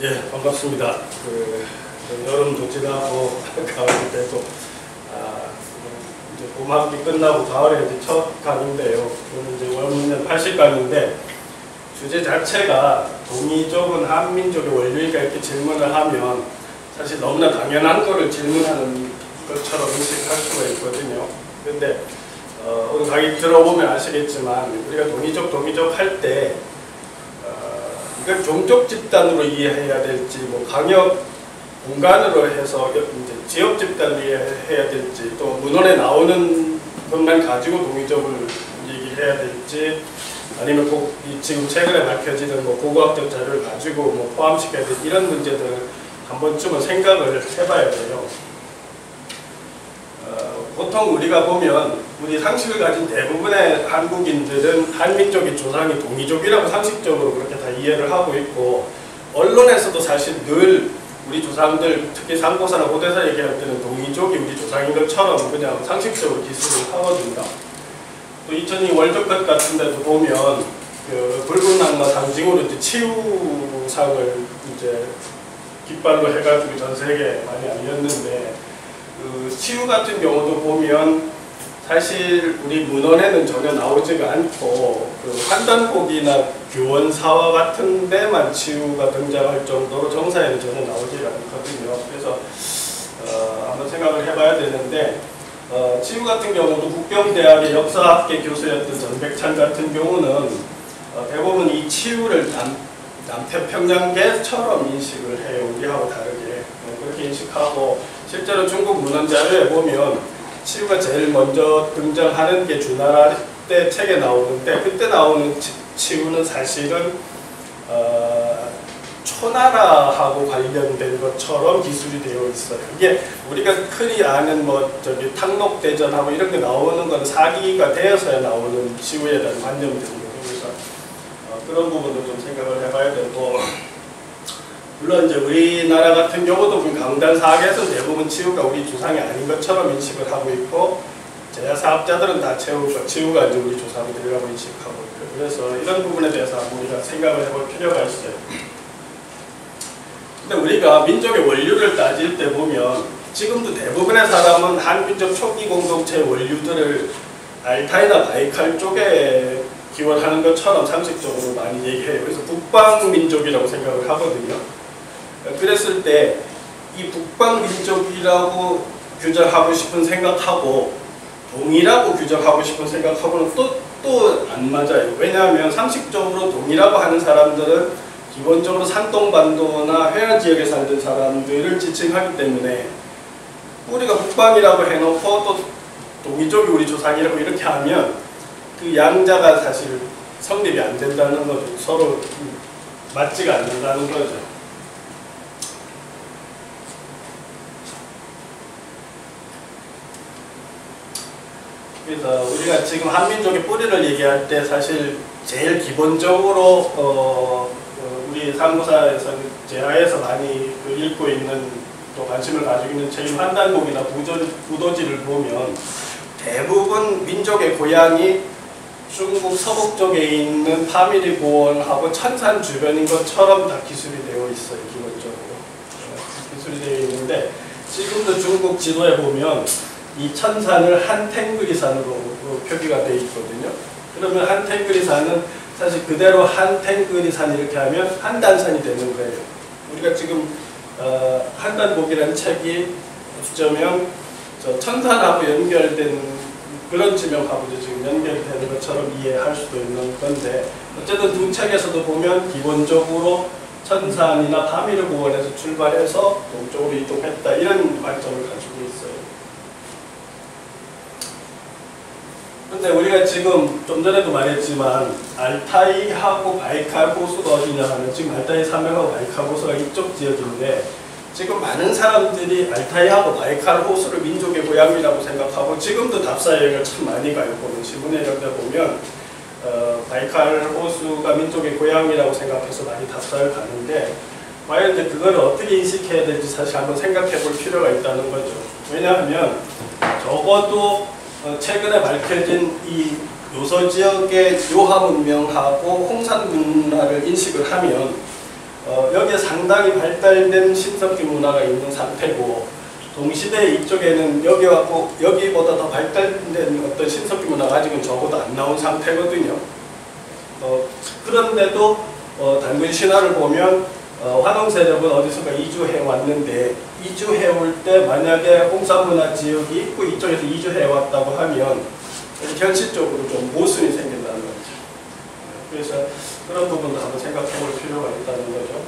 예, 반갑습니다. 여름도 지나고 가을이 되고 이제 봄학기 끝나고 가을에 이제 첫 강인데요. 오늘 이제 원문은 80강인데 주제 자체가 동이족은 한민족의 원류일까 이렇게 질문을 하면 사실 너무나 당연한 거를 질문하는 것처럼 인식할 수가 있거든요. 근데 오늘 강의 들어보면 아시겠지만 우리가 동이족 할 때 이걸 종족 집단으로 이해해야 될지, 뭐 강역 공간으로 해서 이제 지역 집단으로 이해해야 될지, 또 문헌에 나오는 것만 가지고 동이족을 얘기해야 될지, 아니면 꼭 지금 최근에 밝혀지는 뭐 고고학적 자료를 가지고 뭐 포함시켜야 될지, 이런 문제들을 한 번쯤은 생각을 해봐야 돼요. 보통 우리가 보면 우리 상식을 가진 대부분의 한국인들은 한민족의 조상이 동이족이라고 상식적으로 그렇게 다 이해를 하고 있고, 언론에서도 사실 늘 우리 조상들, 특히 상고사나 고대사 얘기할 때는 동이족이 우리 조상인 것처럼 그냥 상식적으로 기술을 하거든요. 또 2002 월드컵 같은 데도 보면 그 붉은 악마 상징으로 이제 치유상을 이제 깃발로 해가지고 전 세계에 많이 알렸는데, 그 치유 같은 경우도 보면 사실 우리 문헌에는 전혀 나오지가 않고 그 환단곡이나 규원사화 같은 데만 치유가 등장할 정도로 정사에는 전혀 나오지가 않거든요. 그래서 한번 생각을 해봐야 되는데, 치유 같은 경우도 국경대학의 역사학계 교수였던 전백찬 같은 경우는 대부분 이 치유를 남태평양계처럼 인식을 해요. 우리하고 다르게 그렇게 인식하고, 실제로 중국 문헌 자료에 보면 치유가 제일 먼저 등장하는 게 주나라 때 책에 나오는데, 그때 나오는 치유는 사실은 초나라하고 관련된 것처럼 기술이 되어 있어요. 이게 우리가 흔히 아는 뭐 저기 탕록대전하고 이런 게 나오는 건 사기가 되어서야 나오는 치유에 대한 관념들이에요. 그래서 그런 부분도 좀 생각을 해봐야 되고, 물론 이제 우리나라 같은 경우도 강단사학에서 대부분 치유가 우리 조상이 아닌 것처럼 인식을 하고 있고, 제야사학자들은 다 치유가 이제 우리 조상들이라고 인식하고 있고, 그래서 이런 부분에 대해서 우리가 생각을 해볼 필요가 있어요. 근데 우리가 민족의 원류를 따질 때 보면 지금도 대부분의 사람은 한민족 초기 공동체의 원류들을 알타이나 바이칼 쪽에 기원하는 것처럼 상식적으로 많이 얘기해요. 그래서 북방민족이라고 생각을 하거든요. 그랬을 때 이 북방민족이라고 규정하고 싶은 생각하고 동이라고 규정하고 싶은 생각하고는 또 안 맞아요. 왜냐하면 상식적으로 동이라고 하는 사람들은 기본적으로 산동반도나 회화 지역에 살던 사람들을 지칭하기 때문에, 우리가 북방이라고 해놓고 또 동이족이 우리 조상이라고 이렇게 하면 그 양자가 사실 성립이 안 된다는 거죠. 서로 맞지가 않는다는 거죠. 그래서 우리가 지금 한민족의 뿌리를 얘기할 때 사실 제일 기본적으로 우리 상고사에서 제하에서 많이 읽고 있는, 또 관심을 가지고 있는 책임 환단곡이나 구도지를 보면 대부분 민족의 고향이 중국 서북 쪽에 있는 파미리 고원하고 천산 주변인 것처럼 다 기술이 되어 있어요. 기본적으로 기술이 되어 있는데, 지금도 중국 지도에 보면 이 천산을 한탱그리산으로 표기가 되어 있거든요. 그러면 한탱그리산은 사실 그대로 한탱그리산 이렇게 하면 한단산이 되는 거예요. 우리가 지금 한단곡이라는 책이 어쩌면 천산하고 연결된 그런 지명하고 지금 연결되는 것처럼 이해할 수도 있는 건데, 어쨌든 두 책에서도 보면 기본적으로 천산이나 파미르 고원에서 출발해서 동쪽으로 이동했다, 이런 관점을 가지고 있어요. 근데 우리가 지금 좀 전에도 말했지만 알타이하고 바이칼 호수가 어디냐 하면, 지금 알타이 산맥하고 바이칼 호수가 이쪽 지역인데, 지금 많은 사람들이 알타이하고 바이칼 호수를 민족의 고향이라고 생각하고 지금도 답사 여행을 참 많이 가요. 보면 신문에 이런 데 보면 바이칼 호수가 민족의 고향이라고 생각해서 많이 답사를 가는데, 과연 이제 그걸 어떻게 인식해야 될지 사실 한번 생각해 볼 필요가 있다는 거죠. 왜냐하면 적어도 최근에 밝혀진 이 요서 지역의 요하 문명하고 홍산 문화를 인식을 하면 여기에 상당히 발달된 신석기 문화가 있는 상태고, 동시대 이쪽에는 여기보다 더 발달된 어떤 신석기 문화가 아직은 적어도 안 나온 상태거든요. 그런데도 단군 신화를 보면 환웅 세력은 어디선가 이주해 왔는데, 이주해 올 때 만약에 홍산문화 지역이 있고 이쪽에서 이주해 왔다고 하면 현실적으로 좀 모순이 생긴다는 거죠. 그래서 그런 부분도 한번 생각해 볼 필요가 있다는 거죠.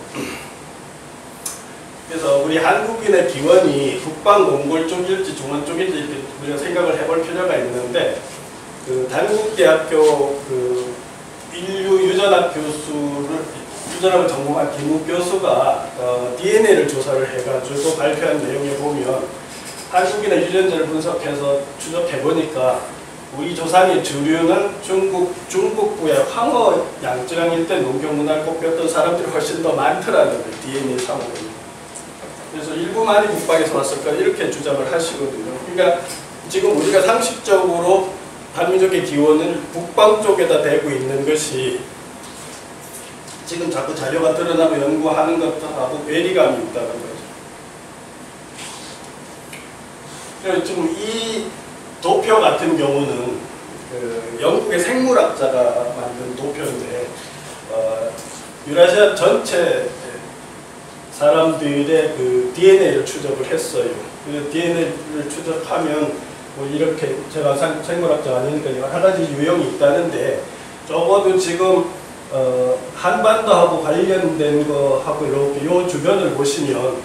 그래서 우리 한국인의 기원이 북방 몽골 쪽일지 중원 쪽일지 이렇게 우리가 생각을 해볼 필요가 있는데, 그 단국대학교 그 인류 유전학 유전학을 전공한 김욱 교수가 DNA를 조사를 해가지고 발표한 내용에 보면, 한국인의 유전자를 분석해서 추적해 보니까 우리 조상의 주류는 중국부의 황허 양쯔강 일대 농경문화를 꼽혔던 사람들이 훨씬 더 많더라는 거예요. DNA 상으로. 그래서 일부만이 북방에서 왔을까 이렇게 주장을 하시거든요. 그러니까 지금 우리가 상식적으로 한민족의 기원을 북방 쪽에다 대고 있는 것이 지금 자꾸 자료가 드러나고 연구하는 것하고 괴리감이 있다는 거죠. 그래서 지금 이 도표 같은 경우는 그 영국의 생물학자가 만든 도표인데, 유라시아 전체 사람들의 그 DNA를 추적을 했어요. 그 DNA를 추적하면 뭐 이렇게, 제가 생물학자가 아니니까 여러 가지 유형이 있다는데, 적어도 지금 한반도하고 관련된 거하고 이렇게 요 주변을 보시면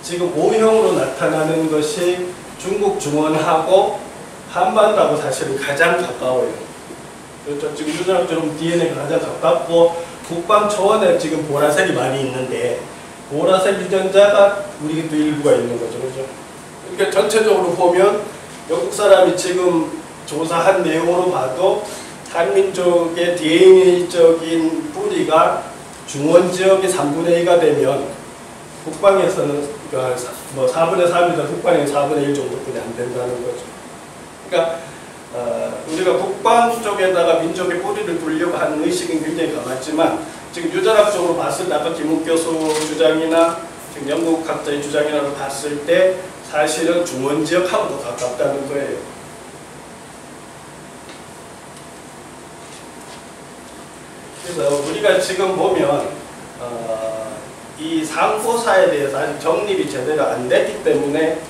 지금 O형으로 나타나는 것이 중국 중원하고 한반도하고 사실은 가장 가까워요. 그렇죠. 지금 유전학적으로 DNA가 가장 가깝고, 북방 초원에 지금 보라색이 많이 있는데 보라색 유전자가 우리도 일부가 있는 거죠. 그렇죠. 그러니까 전체적으로 보면 영국 사람이 지금 조사한 내용으로 봐도 한민족의 DNA적인 뿌리가 중원 지역이 3분의 2가 되면 북방에서는 뭐 4분의 3이다 북방에 4분의 1 정도뿐이 안 된다는 거죠. 그러니까 우리가 북방 쪽에다가 민족의 뿌리를 두려고 하는 의식은 굉장히 강하지만, 지금 유전학적으로 봤을 때 아까 김욱 교수 주장이나 지금 영국 학자의 주장이라고 봤을 때 사실은 중원 지역하고 더 가깝다는 거예요. 그래서 우리가 지금 보면 이 상고사에 대해서 아직 정립이 제대로 안 됐기 때문에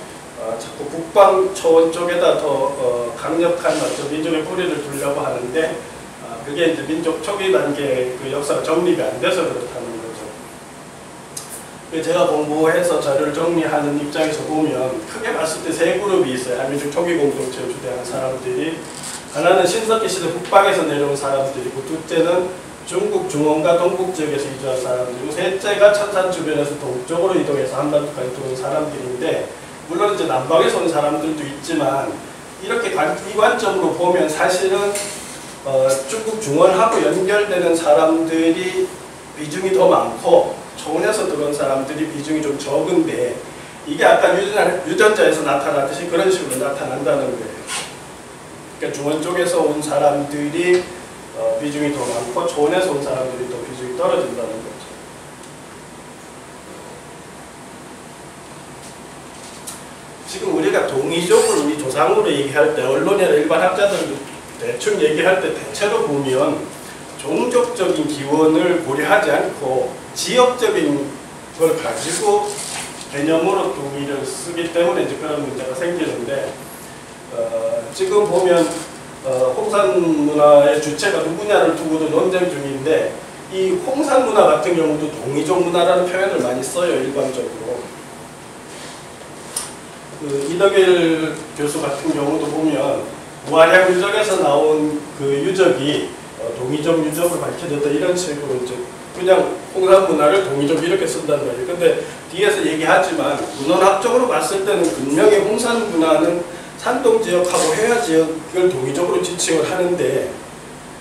자꾸 북방 초원 쪽에다 더 강력한 어떤 민족의 뿌리를 두려고 하는데, 그게 이제 민족 초기 단계 그 역사가 정립이 안 돼서 그렇다는 거죠. 제가 공부해서 자료를 정리하는 입장에서 보면 크게 봤을 때 세 그룹이 있어요. 한민족 초기 공동체를 주대하는 사람들이. 하나는 신석기 시대 북방에서 내려온 사람들이고, 둘째는 중국 중원과 동북 지역에서 이주한 사람들이고, 셋째가 천산 주변에서 동쪽으로 이동해서 한반도까지 들어온 사람들인데, 물론 이제 남방에서 온 사람들도 있지만, 이렇게 이관점으로 보면 사실은 중국 중원하고 연결되는 사람들이 비중이 더 많고, 초원에서 들어온 사람들이 비중이 좀 적은데, 이게 아까 유전자에서 나타났듯이 그런 식으로 나타난다는 거예요. 그러니까 중원 쪽에서 온 사람들이 비중이 더 많고, 초원에서 온 사람들이 더 비중이 떨어진다는 거죠. 지금 우리가 동이족을 우리 조상으로 얘기할 때, 언론이나 일반 학자들도 대충 얘기할 때 대체로 보면 종족적인 기원을 고려하지 않고 지역적인 걸 가지고 개념으로 동의를 쓰기 때문에 이제 그런 문제가 생기는데, 지금 보면 홍산 문화의 주체가 누구냐를 두고도 논쟁 중인데, 이 홍산 문화 같은 경우도 동이족 문화라는 표현을 많이 써요, 일반적으로. 그 이덕일 교수 같은 경우도 보면 무아량 유적에서 나온 그 유적이 동이족 유적을 밝혀졌다 이런 식으로 이제 그냥 홍산 문화를 동이족 이렇게 쓴단 말이에요. 근데 뒤에서 얘기하지만 문헌학적으로 봤을 때는 분명히 홍산 문화는 산동 지역하고 해야 지역을 동이족으로 지칭을 하는데,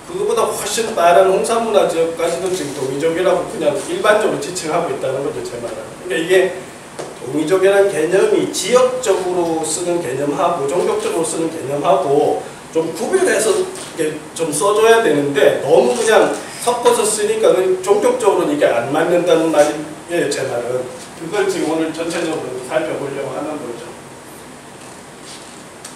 그거보다 훨씬 빠른 홍산 문화 지역까지도 지금 동이족이라고 그냥 일반적으로 지칭하고 있다는 거죠, 제 말은. 그러니까 이게 동이족이라는 개념이 지역적으로 쓰는 개념하고 종족적으로 쓰는 개념하고 좀 구별해서 좀 써줘야 되는데, 너무 그냥 섞어서 쓰니까 종족적으로는 이게 안 맞는다는 말이에요, 제 말은. 그걸 지금 오늘 전체적으로 살펴보려고 하는 거죠.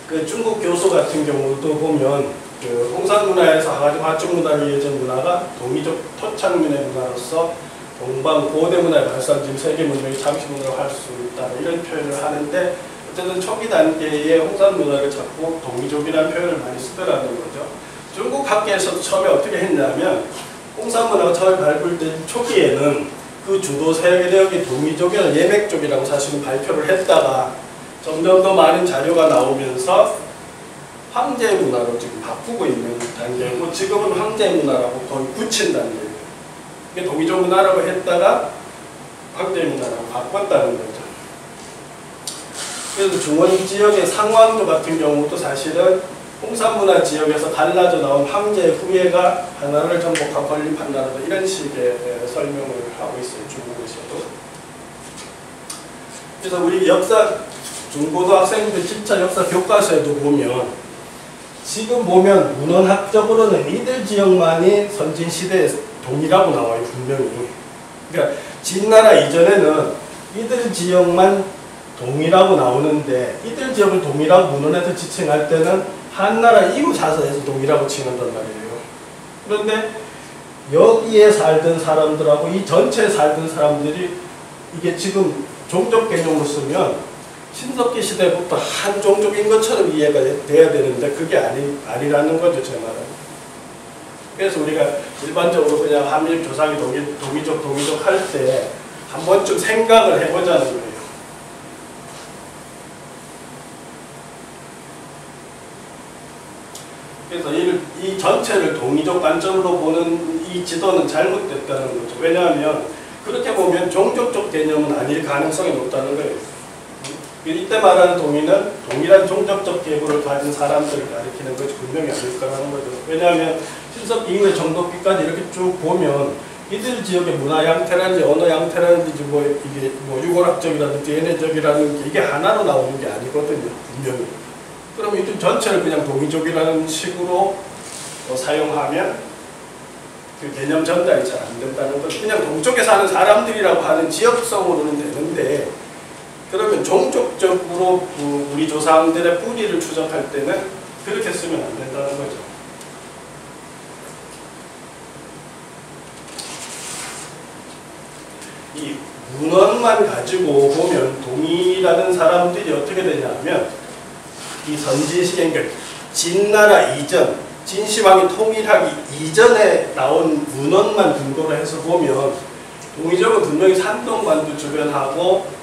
그 중국 교수 같은 경우도 보면 그 홍산 문화에서 화쪽 문화를 이어진 문화가 동이족 토착민의 문화로서 동방 고대 문화의 발산지인 세계 문명의 잠시 문화로 할 수 있다 이런 표현을 하는데 어쨌든 초기 단계의 홍산 문화를 자꾸 동이족이라는 표현을 많이 쓰더라는 거죠. 중국 학계에서도 처음에 어떻게 했냐면 홍산 문화가 처음에 발굴된 초기에는 그 주도 세력이 동이족이나 예맥족이라고 사실은 발표를 했다가 점점 더 많은 자료가 나오면서 황제 문화로 지금 바꾸고 있는 단계고 지금은 황제 문화라고 거의 굳힌 단계예요. 이게 동이족 문화라고 했다가 황제 문화라고 바꿨다는 거죠. 그래서 중원 지역의 상황도 같은 경우도 사실은 홍산 문화 지역에서 갈라져 나온 황제 후예가 하나를 정복하고 건립한다는 이런 식의 설명을 하고 있어요. 중국에서도. 그래서 우리 역사 중고등학생들 진짜 역사 교과서에도 보면 지금 보면 문헌학적으로는 이들 지역만이 선진시대의 동이라고 나와요. 분명히. 그러니까 진나라 이전에는 이들 지역만 동이라고 나오는데 이들 지역을 동이라고 문헌에서 지칭할 때는 한나라 이후 사서에서 동이라고 칭한단 말이에요. 그런데 여기에 살던 사람들하고 이 전체에 살던 사람들이 이게 지금 종족 개념으로 쓰면 신석기 시대부터 한 종족인 것처럼 이해가 돼야 되는데 그게 아니라는 거죠, 제 말은. 그래서 우리가 일반적으로 그냥 한민족 조상이 동이족 할 때 한 번쯤 생각을 해보자는 거예요. 그래서 이 전체를 동이족 관점으로 보는 이 지도는 잘못됐다는 거죠. 왜냐하면 그렇게 보면 종족적 개념은 아닐 가능성이 높다는 거예요. 이때 말하는 동의는 동일한 종족적 계보를 가진 사람들을 가리키는 것이 분명히 아닐 거라는 거죠. 왜냐하면 신석기 이후의 정독기까지 이렇게 쭉 보면 이들 지역의 문화 양태라든지 언어 양태라든지 이게 유골학적이라든지 DNA적이라든지 이게 하나로 나오는 게 아니거든요. 분명히. 그럼 이들 전체를 그냥 동이족이라는 식으로 사용하면 그 개념 전달이 잘 안 된다는 거죠. 그냥 동쪽에 사는 사람들이라고 하는 지역성으로는 되는데 그러면 종족적으로 우리 조상들의 뿌리를 추적할 때는 그렇게 쓰면 안 된다는 거죠. 이 문헌만 가지고 보면 동이라는 사람들이 어떻게 되냐면 이 선진시대, 그러니까 진나라 이전, 진시황이 통일하기 이전에 나온 문헌만 근거로 해서 보면 동이족은 분명히 산동반도 주변하고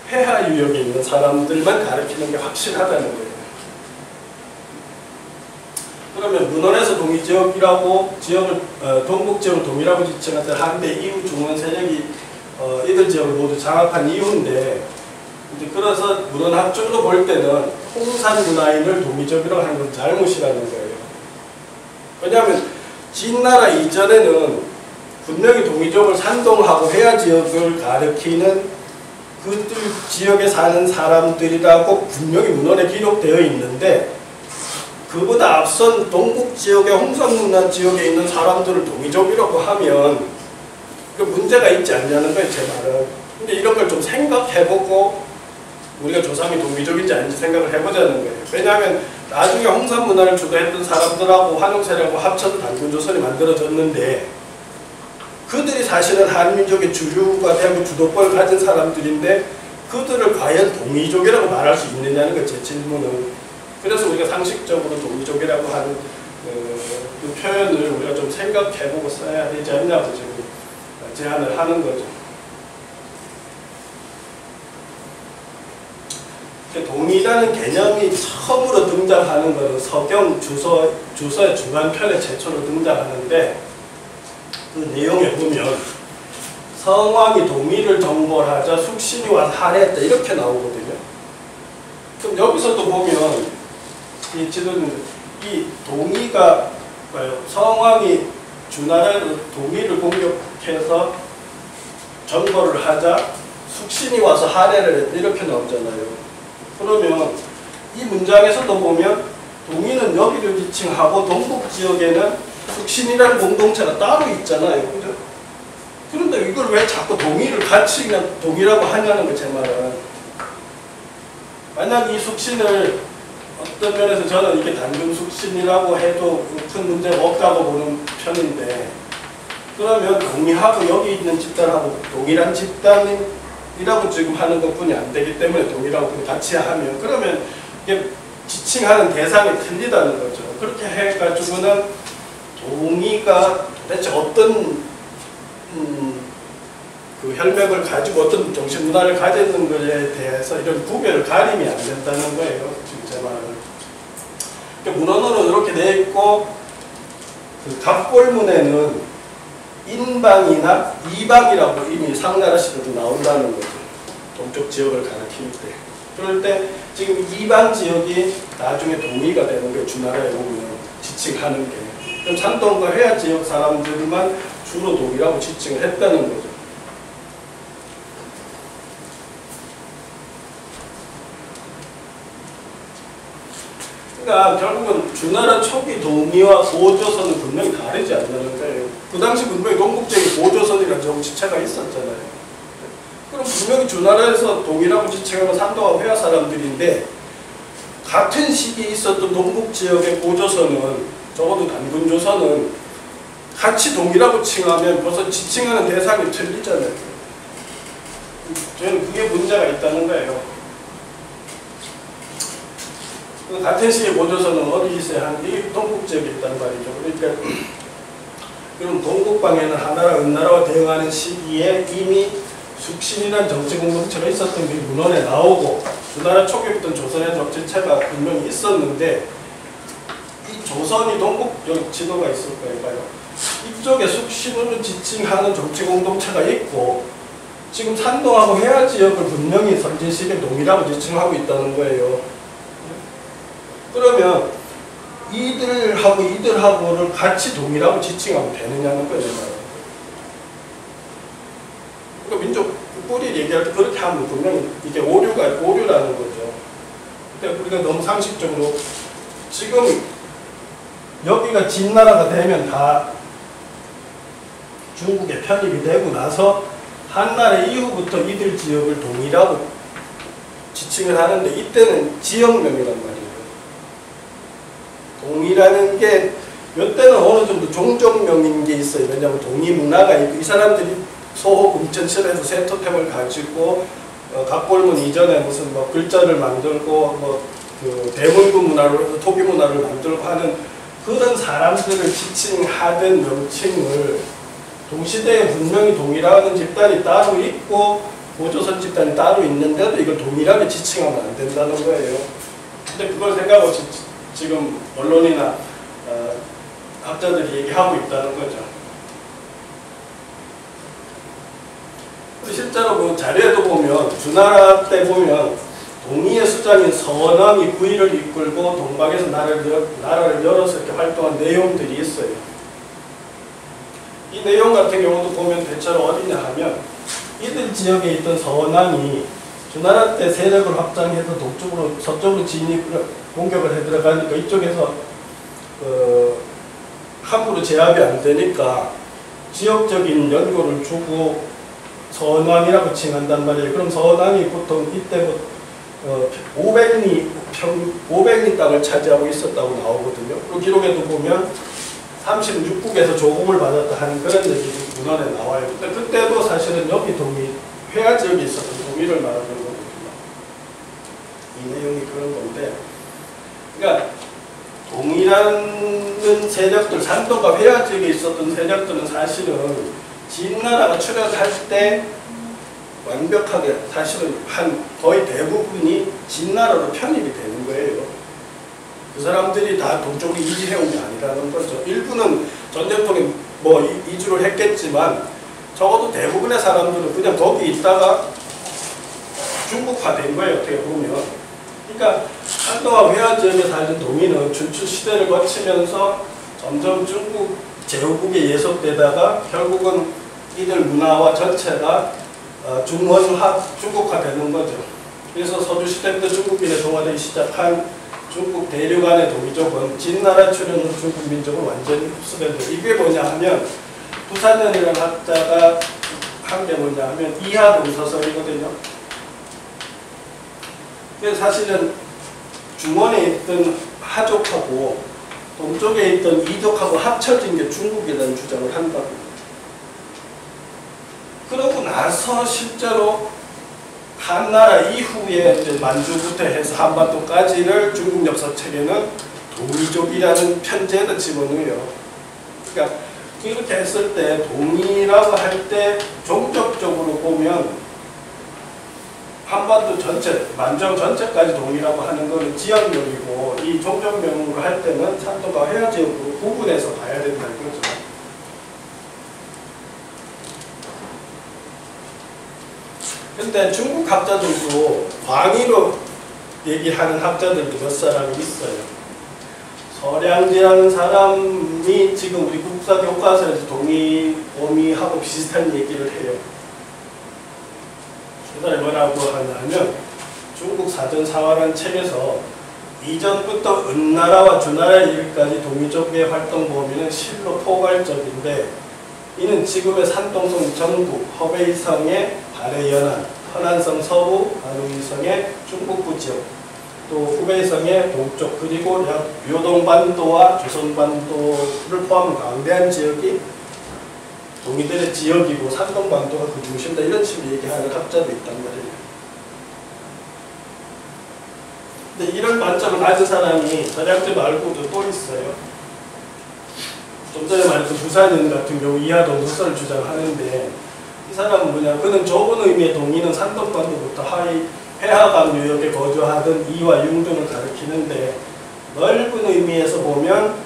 폐하 유역에 있는 사람들만 가리키는 게 확실하다는 거예요. 그러면 문헌에서 동이지역이라고 동북지역을 동이라고 지칭할 때 한대 이후 중원 세력이 이들 지역을 모두 장악한 이유인데 이제 그래서 문헌학적으로 볼 때는 홍산 문화인을 동이족이라고 하는 건 잘못이라는 거예요. 왜냐하면 진나라 이전에는 분명히 동이족을 산동하고 회하 지역을 가리키는 그들 지역에 사는 사람들이라고 분명히 문헌에 기록되어 있는데 그보다 앞선 동북지역의 홍산문화 지역에 있는 사람들을 동이족이라고 하면 그 문제가 있지 않냐는 거예요, 제 말은. 근데 이런 걸 좀 생각해보고 우리가 조상이 동이족인지 아닌지 생각을 해보자는 거예요. 왜냐하면 나중에 홍산문화를 주도했던 사람들하고 환웅세력하고 합쳐서 단군조선이 만들어졌는데 그들이 사실은 한민족의 주류가 되고 주도권을 가진 사람들인데 그들을 과연 동이족이라고 말할 수 있느냐는 게 제 질문은. 그래서 우리가 상식적으로 동이족이라고 하는 그 표현을 우리가 좀 생각해보고 써야 되지 않냐고 지금 제안을 하는 거죠. 동이라는 개념이 처음으로 등장하는 것은 서경 주서의 중간편에 최초로 등장하는데 그 내용에 보면 성왕이 동이를 정벌하자 숙신이 와서 할애했다 이렇게 나오거든요. 그럼 여기서도 보면 이 지도는 이 동이가 성왕이 주나라로 동이를 공격해서 정벌을 하자 숙신이 와서 할애를 했다 이렇게 나오잖아요. 그러면 이 문장에서도 보면 동이는 여기를 지칭하고 동북지역에는 숙신이라는 공동체가 따로 있잖아요. 그죠? 그런데 이걸 왜 자꾸 동의를 같이 그냥 동의라고 하냐는 거 제 말은. 만약 이 숙신을 어떤 면에서 저는 이게 단순 숙신이라고 해도 큰 문제가 없다고 보는 편인데, 그러면 동의하고 여기 있는 집단하고 동일한 집단이라고 지금 하는 것뿐이 안 되기 때문에 동의라고 같이 하면, 그러면 이게 지칭하는 대상이 틀리다는 거죠. 그렇게 해가지고는 동의가 도대체 어떤 그 혈맥을 가지고 어떤 정신문화를 가졌는 것에 대해서 이런 구별을 가림이 안 된다는 거예요. 지금 제 말은. 그러니까 문헌으로 이렇게 돼 있고, 그 갑골문에는 인방이나 이방이라고 이미 상나라시대도 나온다는 거죠. 동쪽 지역을 가리킬 때. 그럴 때 지금 이방 지역이 나중에 동의가 되는 거예요. 주나라에 보면 지칭하는 게. 그럼 산동과 회화 지역 사람들만 주로 동의라고 지칭을 했다는 거죠. 그러니까 결국은 주나라 초기 동의와 고조선은 분명히 다르지 않는 거예요. 그 당시 분명히 동국제의 고조선이라는 정치체가 있었잖아요. 그럼 분명히 주나라에서 동의라고 지칭하는 산동과 회화 사람들인데, 같은 시기에 있었던 동국지역의 고조선은, 적어도 단군조선은 같이 동의라고 칭하면 벌써 지칭하는 대상이 틀리잖아요. 저는 그게 문제가 있다는 거예요. 같은 시기에 고조선은 어디 있어야 하는데 동국지역에 있단 말이죠. 그러니까 그럼 동국방에는 하나라, 은나라와 대응하는 시기에 이미 숙신이라는 정치 공동체가 있었던 게 문헌에 나오고, 주나라 초기부터 조선의 정치체가 분명히 있었는데, 이 조선이 동국, 여기 지도가 있을 거예요. 봐요. 이쪽에 숙신으로 지칭하는 정치 공동체가 있고, 지금 산동하고 해야 지역을 분명히 선진시기에 동이라고 지칭하고 있다는 거예요. 그러면 이들하고를 같이 동이라고 지칭하면 되느냐는 거예요. 그러니까 민족 뿌리 얘기할 때 그렇게 하면 분명히 이게 오류라는 거죠. 근데 우리가 너무 상식적으로 지금 여기가 진나라가 되면 다 중국에 편입이 되고 나서 한나라 이후부터 이들 지역을 동이라고 지칭을 하는데, 이때는 지역명이란 말이에요. 동이라는 게 몇 때는 어느 정도 종족명인 게 있어요. 왜냐하면 동이 문화가 있고, 이 사람들이 소호 금천실에서 세토템을 가지고 갑골문 이전에 무슨 뭐 글자를 만들고 그 대문구 문화로 해서 토기 문화를 만들고 하는 그런 사람들을 지칭하던 명칭을 동시대에 분명히 동이라는 집단이 따로 있고 고조선 집단이 따로 있는데도 이걸 동일하게 지칭하면 안 된다는 거예요. 근데 그걸 생각 없이 지금 언론이나 학자들이 얘기하고 있다는 거죠. 실제로 그 자료에도 보면, 주나라 때 보면 동의의 수장인 서남이 부의를 이끌고 동방에서 나라를 열어서 이렇게 활동한 내용들이 있어요. 이 내용 같은 경우도 보면 대체로 어디냐 하면, 이들 지역에 있던 서남이 주나라 때 세력을 확장해서 동쪽으로 서쪽으로 공격을 해 들어가니까 이쪽에서 함부로 제압이 안 되니까 지역적인 연고를 주고 서남이라고 칭한단 말이에요. 그럼 서남이 보통 이때부터 500리 땅을 차지하고 있었다고 나오거든요. 그 기록에도 보면 36국에서 조공을 받았다 하는 그런 얘기 문헌에 나와요. 근데 그때도 사실은 여기 동이, 회화 지역에 있었던 동의를 말하는 거거든요. 이 내용이 그런 건데, 그러니까 동이라는 세력들, 산도가 회화 지역에 있었던 세력들은 사실은 진나라가 출현할 때 완벽하게 사실은 거의 대부분이 진나라로 편입이 되는 거예요. 그 사람들이 다 동쪽으로 이주해온 게 아니라는 거죠. 일부는 전쟁 통에 이주를 했겠지만 적어도 대부분의 사람들은 그냥 거기 있다가 중국화된 거예요. 어떻게 보면. 그러니까 산도와 회화 지역에 살던 동인은 춘추 시대를 거치면서 점점 중국 제후국에 예속되다가 결국은 이들 문화와 전체가 중국화되는 거죠. 그래서 서주시대 때 중국인에 동화되기 시작한 중국 대륙 안의 동이족은 진나라 출현으로 중국 민족을 완전히 흡수된다. 이게 뭐냐 하면 부산연이라는 학자가 한 게 뭐냐 하면 이하동서설이거든요. 그래서 사실은 중원에 있던 하족하고 동쪽에 있던 이족하고 합쳐진 게 중국이라는 주장을 한다고. 그러고 나서 실제로 한나라 이후에 이제 만주부터 해서 한반도까지를 중국 역사책에는 동이족이라는 편제를 집어넣어요. 그러니까 이렇게 했을 때 동이라고 할 때 종족적으로 보면 한반도 전체, 만주왕 전체까지 동이라고 하는 것은 지역명이고 이 종족명으로 할 때는 산도가 회화 지역으로 구분해서 봐야 된다는 거죠. 근데 중국 학자들도 광의로 얘기하는 학자들도 몇 사람이 있어요. 서량지라는 사람이 지금 우리 국사 교과서에서 동이, 오미하고 비슷한 얘기를 해요. 그 사람이 뭐라고 하냐면 중국 사전사화라는 책에서 이전부터 은나라와 주나라 이르기까지 동이족의 활동 범위는 실로 포괄적인데 이는 지금의 산동성 전북, 허베이성의 발해연안, 허난성 서부, 안우이성의 중북부 지역, 또 후베이성의 동쪽, 그리고 요동반도와 조선반도를 포함한 광대한 지역이 동이들의 지역이고 산동반도가 그 중심이다. 이런 식으로 얘기하는 학자도 있단 말이에요. 근데 이런 관점을 가진 사람이 서량지 말고도 또 있어요. 좀 전에 말했던 부산인 같은 경우 이하동서설을 주장하는데 이 사람은 뭐냐, 그는 좁은 의미의 동이는 산동반도부터 하위 해하강 유역에 거주하던 이와 융종을 가리키는데 넓은 의미에서 보면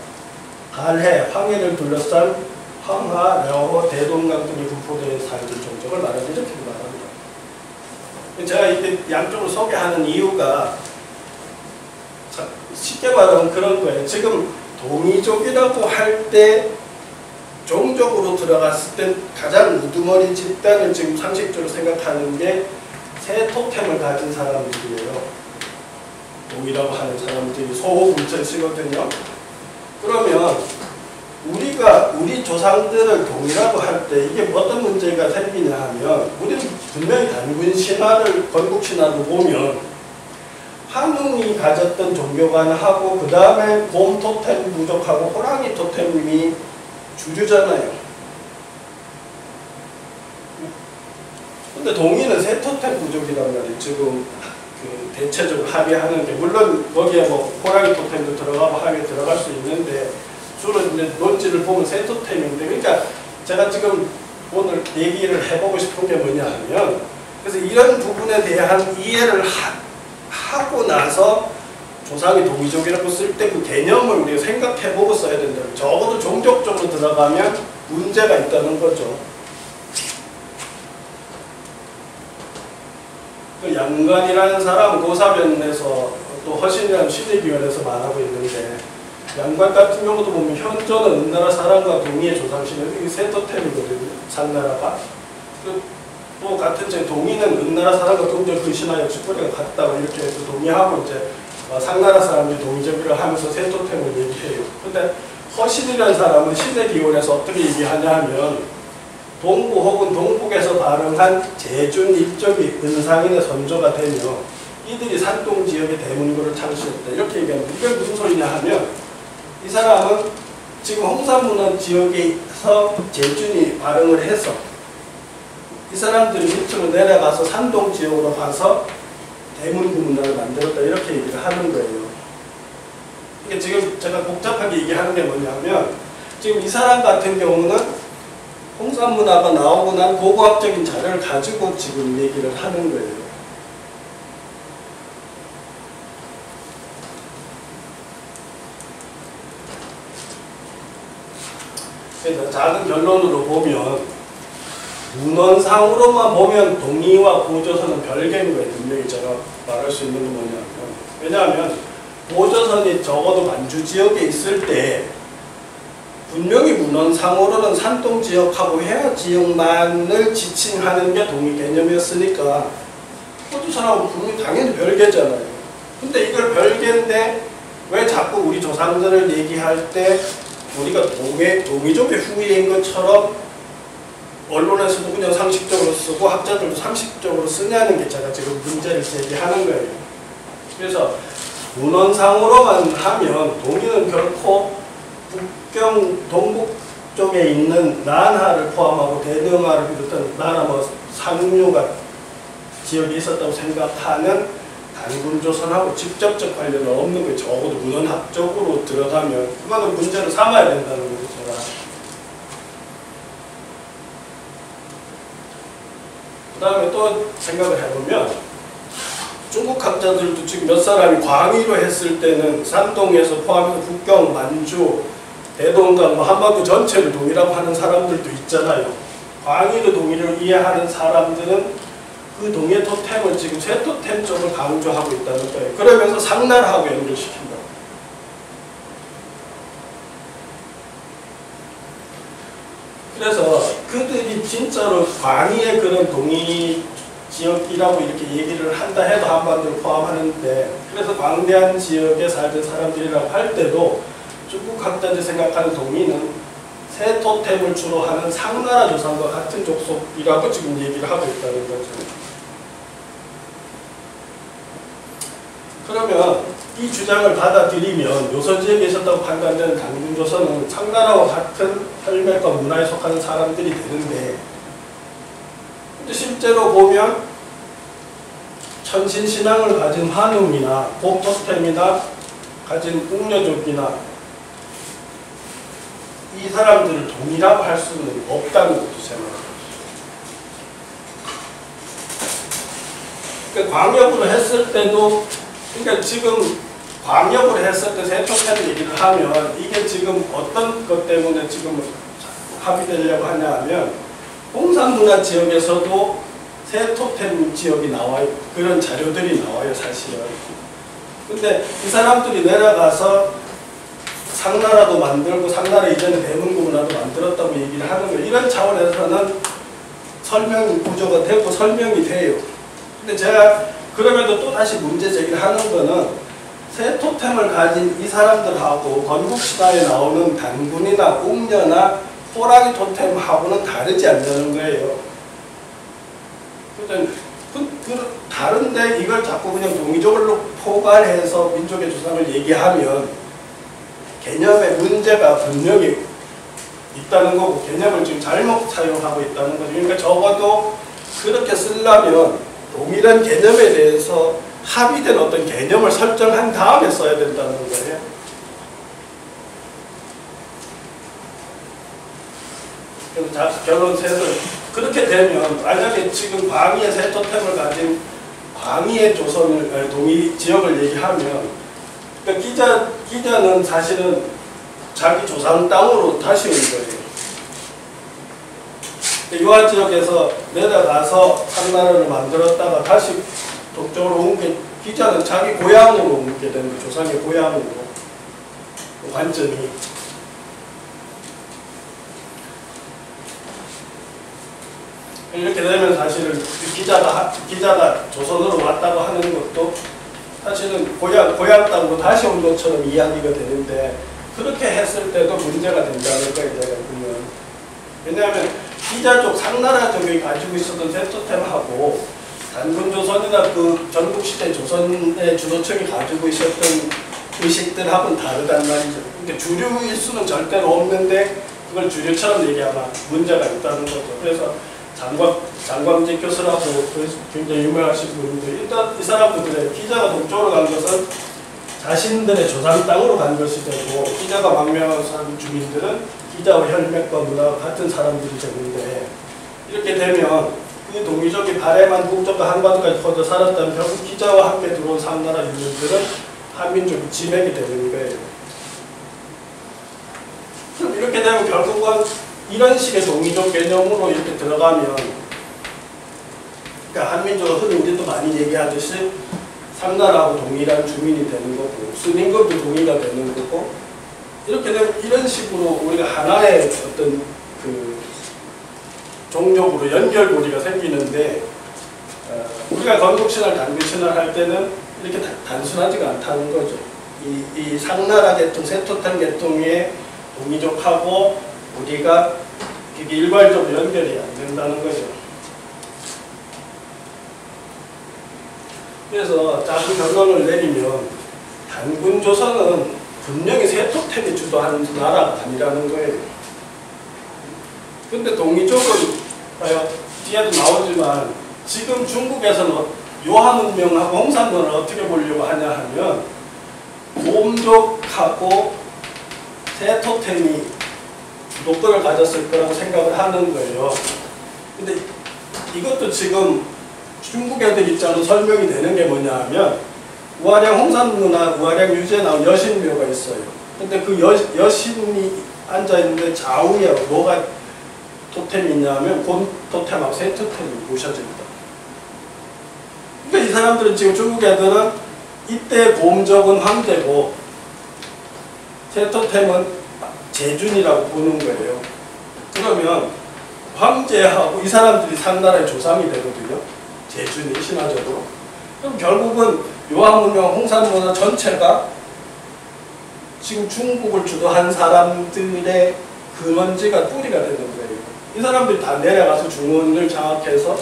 갈해, 황해를 둘러싼 황하, 려호, 대동강 등이 분포되어 살던 종족을 말하는 이렇게 말합니다. 제가 이때 양쪽을 소개하는 이유가 쉽게 말하면 그런 거예요. 지금 동이족이라고 할 때 종족으로 들어갔을 때 가장 우두머리 집단을 지금 상식적으로 생각하는 게 새 토템을 가진 사람들이에요. 동이라고 하는 사람들이 소호분철 쓰거든요. 그러면 우리 조상들을 동이라고 할 때 이게 어떤 문제가 생기냐 하면 우리는 분명히 단군 신화를 건국 신화로 보면 한웅이 가졌던 종교관을 하고 그 다음에 곰 토템 부족하고 호랑이 토템이 주류잖아요. 근데 동이는 새 토템 부족이란 말이에요. 지금 그 대체적으로 합의하는 게 물론 거기에 뭐 호랑이 토템도 들어가고 하게 들어갈 수 있는데 주로 이제 논지를 보면 새 토템인데 그러니까 제가 지금 오늘 얘기를 해보고 싶은 게 뭐냐 하면 그래서 이런 부분에 대한 이해를 하고 나서 조상이 동이족이라고 쓸 때 그 개념을 우리가 생각해보고 써야 된다. 적어도 종족적으로 들어가면 문제가 있다는 거죠. 그 양관이라는 사람은 고사변에서 또 허신이라는 시대기원에서 말하고 있는데 양관 같은 경우도 보면 현존은 은나라 사람과 동이의 조상신은 이게 세토템이거든요. 산나라가. 또 같은 제 동이는 은나라 사람과 동족 그 신화 역시 뿌리가 같다고 이렇게 해서 동의하고 이제 상나라 사람들이 동이적이라 하면서 세토템을 얘기해요. 근데 허신이라는 사람은 시대기원에서 어떻게 얘기하냐 하면 동부 혹은 동북에서 발흥한 제준 일족이 은상인의 선조가 되며 이들이 산동지역의 대문고를 창시했다. 이렇게 얘기합니다. 이게 무슨 소리냐 하면 이 사람은 지금 홍산문화 지역에서 제준이 발흥을 해서 이 사람들이 밑으로 내려가서 산동지역으로 가서 대문구 문화를 만들었다. 이렇게 얘기를 하는 거예요. 이게 지금 제가 복잡하게 얘기하는 게 뭐냐면 지금 이 사람 같은 경우는 홍산문화가 나오고 난 고고학적인 자료를 가지고 지금 얘기를 하는 거예요. 그래서 작은 결론으로 보면 문헌상으로만 보면 동이와 고조선은 별개인 거예요. 분명히 제가 말할 수 있는 건 뭐냐면 왜냐하면 고조선이 적어도 만주 지역에 있을 때 분명히 문헌상으로는 산동지역하고 해화지역만을 지칭하는 게 동이 개념이었으니까 호주선하고 분명히 당연히 별개잖아요. 근데 이걸 별개인데 왜 자꾸 우리 조상들을 얘기할 때 우리가 동이족의 후예인 것처럼 언론에서도 그냥 상식적으로 쓰고 학자들도 상식적으로 쓰냐는 게 제가 지금 문제를 제기하는 거예요. 그래서 문헌상으로만 하면 동이는 결코 북경 동북 쪽에 있는 난하를 포함하고 대등하를 비롯한 나라 상류가 지역에 있었다고 생각하는 단군조선하고 직접적 관련은 없는 거예요. 적어도 문헌학적으로 들어가면 그거는 문제를 삼아야 된다는 거죠. 제가. 그 다음에 또 생각을 해보면 중국 학자들도 지금 몇 사람이 광의로 했을 때는 산동에서 포함해서 북경, 만주, 대동강, 한반도 전체를 동이라고 하는 사람들도 있잖아요. 광의로 동이를 이해하는 사람들은 그 동의 토템을 지금 새 토템 쪽을 강조하고 있다는 거예요. 그러면서 상나라하고 연결시킨다. 그래서 그들이 진짜로 광의의 그런 동의 지역이라고 이렇게 얘기를 한다 해도 한반도를 포함하는데, 그래서 광대한 지역에 살던 사람들이라고 할 때도 중국 학자들이 생각하는 동의는 새 토템을 주로 하는 상나라 조상과 같은 족속이라고 지금 얘기를 하고 있다는 거죠. 그러면 이 주장을 받아들이면 요선 지역에 있었다고 판단되는 단군조선은 상나라와 같은 혈맥과 문화에 속하는 사람들이 되는데, 근데 실제로 보면 천신신앙을 가진 한웅이나 곰토템이나 가진 웅녀족이나 이 사람들을 동이라고 할 수는 없다는 것도 생각합니다. 그러니까 광역으로 했을 때도, 그러니까 지금 광역으로 했을 때 세토템 얘기를 하면 이게 지금 어떤 것 때문에 지금 합의되려고 하냐 하면 홍산문화 지역에서도 세토템 지역이 나와요. 그런 자료들이 나와요, 사실은. 근데 이 사람들이 내려가서 상나라도 만들고 상나라 이전에 대문구 문화도 만들었다고 얘기를 하는 거예요. 이런 차원에서는 설명 구조가 되고 설명이 돼요. 근데 제가 그럼에도 또 다시 문제 제기를 하는 거는 새 토템을 가진 이 사람들하고 건국신화에 나오는 단군이나 웅녀나 호랑이 토템하고는 다르지 않냐는 거예요. 그러니까 다른데 이걸 자꾸 그냥 동의적으로 포괄해서 민족의 주상을 얘기하면 개념에 문제가 분명히 있다는 거고 개념을 지금 잘못 사용하고 있다는 거죠. 그러니까 적어도 그렇게 쓰려면 동일한 개념에 대해서 합의된 어떤 개념을 설정한 다음에 써야 된다는 거예요. 그래서 결론 셋을 그렇게 되면 만약에 지금 광의의 새 토템을 가진 광의의 조선을 동의 지역을 얘기하면 그러니까 기자는 사실은 자기 조상 땅으로 다시 온 거예요. 유화 지역에서 내려가서 한나라를 만들었다가 다시 동쪽으로 옮겨 기자는 자기 고향으로 옮게 되는 거예요. 조상의 고향으로 완전히. 이렇게 되면 사실은 기자가 조선으로 왔다고 하는 것도 사실은 고향 땅으로 다시 온 것처럼 이야기가 되는데 그렇게 했을 때도 문제가 된다는 거예요. 제가 보면. 왜냐하면 기자족 상나라족이 가지고 있었던 세토템하고 단군조선이나 그 전국시대 조선의 주도층이 가지고 있었던 의식들하고는 다르단 말이죠. 근데 주류일 수는 절대로 없는데 그걸 주류처럼 얘기하면 문제가 있다는 거죠. 그래서 장광재 교수라고 굉장히 유명하신 분인데 일단 이 사람도 그래요. 기자가 동쪽으로 간 것은 자신들의 조상 땅으로 간 것이 되고 기자가 망명한 주민들은 기자와 혈맥과 문화가 같은 사람들이 되는데 이렇게 되면 그 동이족이 발해만 북쪽과 한반도까지 퍼져 살았다면 결국 기자와 함께 들어온 상나라 유민들은 한민족이 진액이 되는 거예요. 그럼 이렇게 되면 결국은 이런 식의 동이족 개념으로 이렇게 들어가면 그러니까 한민족은 흔히 우리도 많이 얘기하듯이 상나라하고 동일한 주민이 되는 거고 스님급도 동의가 되는 거고 이렇게 되면 이런 식으로 우리가 하나의 어떤 그 종족으로 연결고리가 생기는데 우리가 건국신화를 단군신화를 할 때는 이렇게 단순하지가 않다는 거죠. 이 상나라 계통, 세토템 계통의 동이족하고 우리가 이게 일괄적으로 연결이 안 된다는 거죠. 그래서 작은 결론을 내리면 단군조선은 분명히 세토템이 주도하는 나라가 아니라는 거예요. 근데 동이족은 뒤에도 나오지만 지금 중국에서는 요한문명하고 홍산문을 어떻게 보려고 하냐 하면 곰족하고 세토템이 주도권을 가졌을 거라고 생각을 하는 거예요. 근데 이것도 지금 중국 애들 입장으로 설명이 되는 게 뭐냐 하면 우아량 홍산문화, 우아량 유지에 나온 여신묘가 있어요. 근데 그 여신이 앉아있는데 좌우에 뭐가 토템이 있냐면 곰 토템하고 새 토템이 모셔집니다. 그러니까 이 사람들은 지금 중국 애들은 이때 곰족은 황제고 새 토템은 제준이라고 보는 거예요. 그러면 황제하고 이 사람들이 상나라의 조상이 되거든요. 제준이 신화적으로. 그럼 결국은 요한문명, 홍산문화 전체가 지금 중국을 주도한 사람들의 근원지가 뿌리가 되는 거예요. 이 사람들이 다 내려가서 중원을 장악해서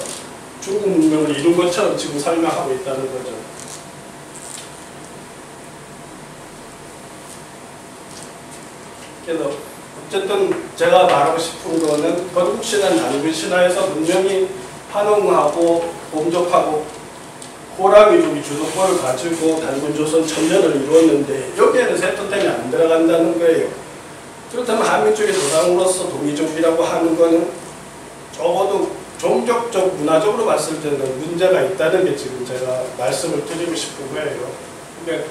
중국 문명을 이룬 것처럼 지금 설명하고 있다는 거죠. 그래서 어쨌든 제가 말하고 싶은 거는 건국신화, 단군신화에서 분명히 환웅하고 곰족하고 호랑이족이 주도권을 가지고 단군조선 천년을 이루었는데 여기에는 세토템이 안 들어간다는 거예요. 그렇다면 한민족의 조상으로서 동이족이라고 하는 거는 적어도 종족적, 문화적으로 봤을 때는 문제가 있다는 게 지금 제가 말씀을 드리고 싶은 거예요. 그러니까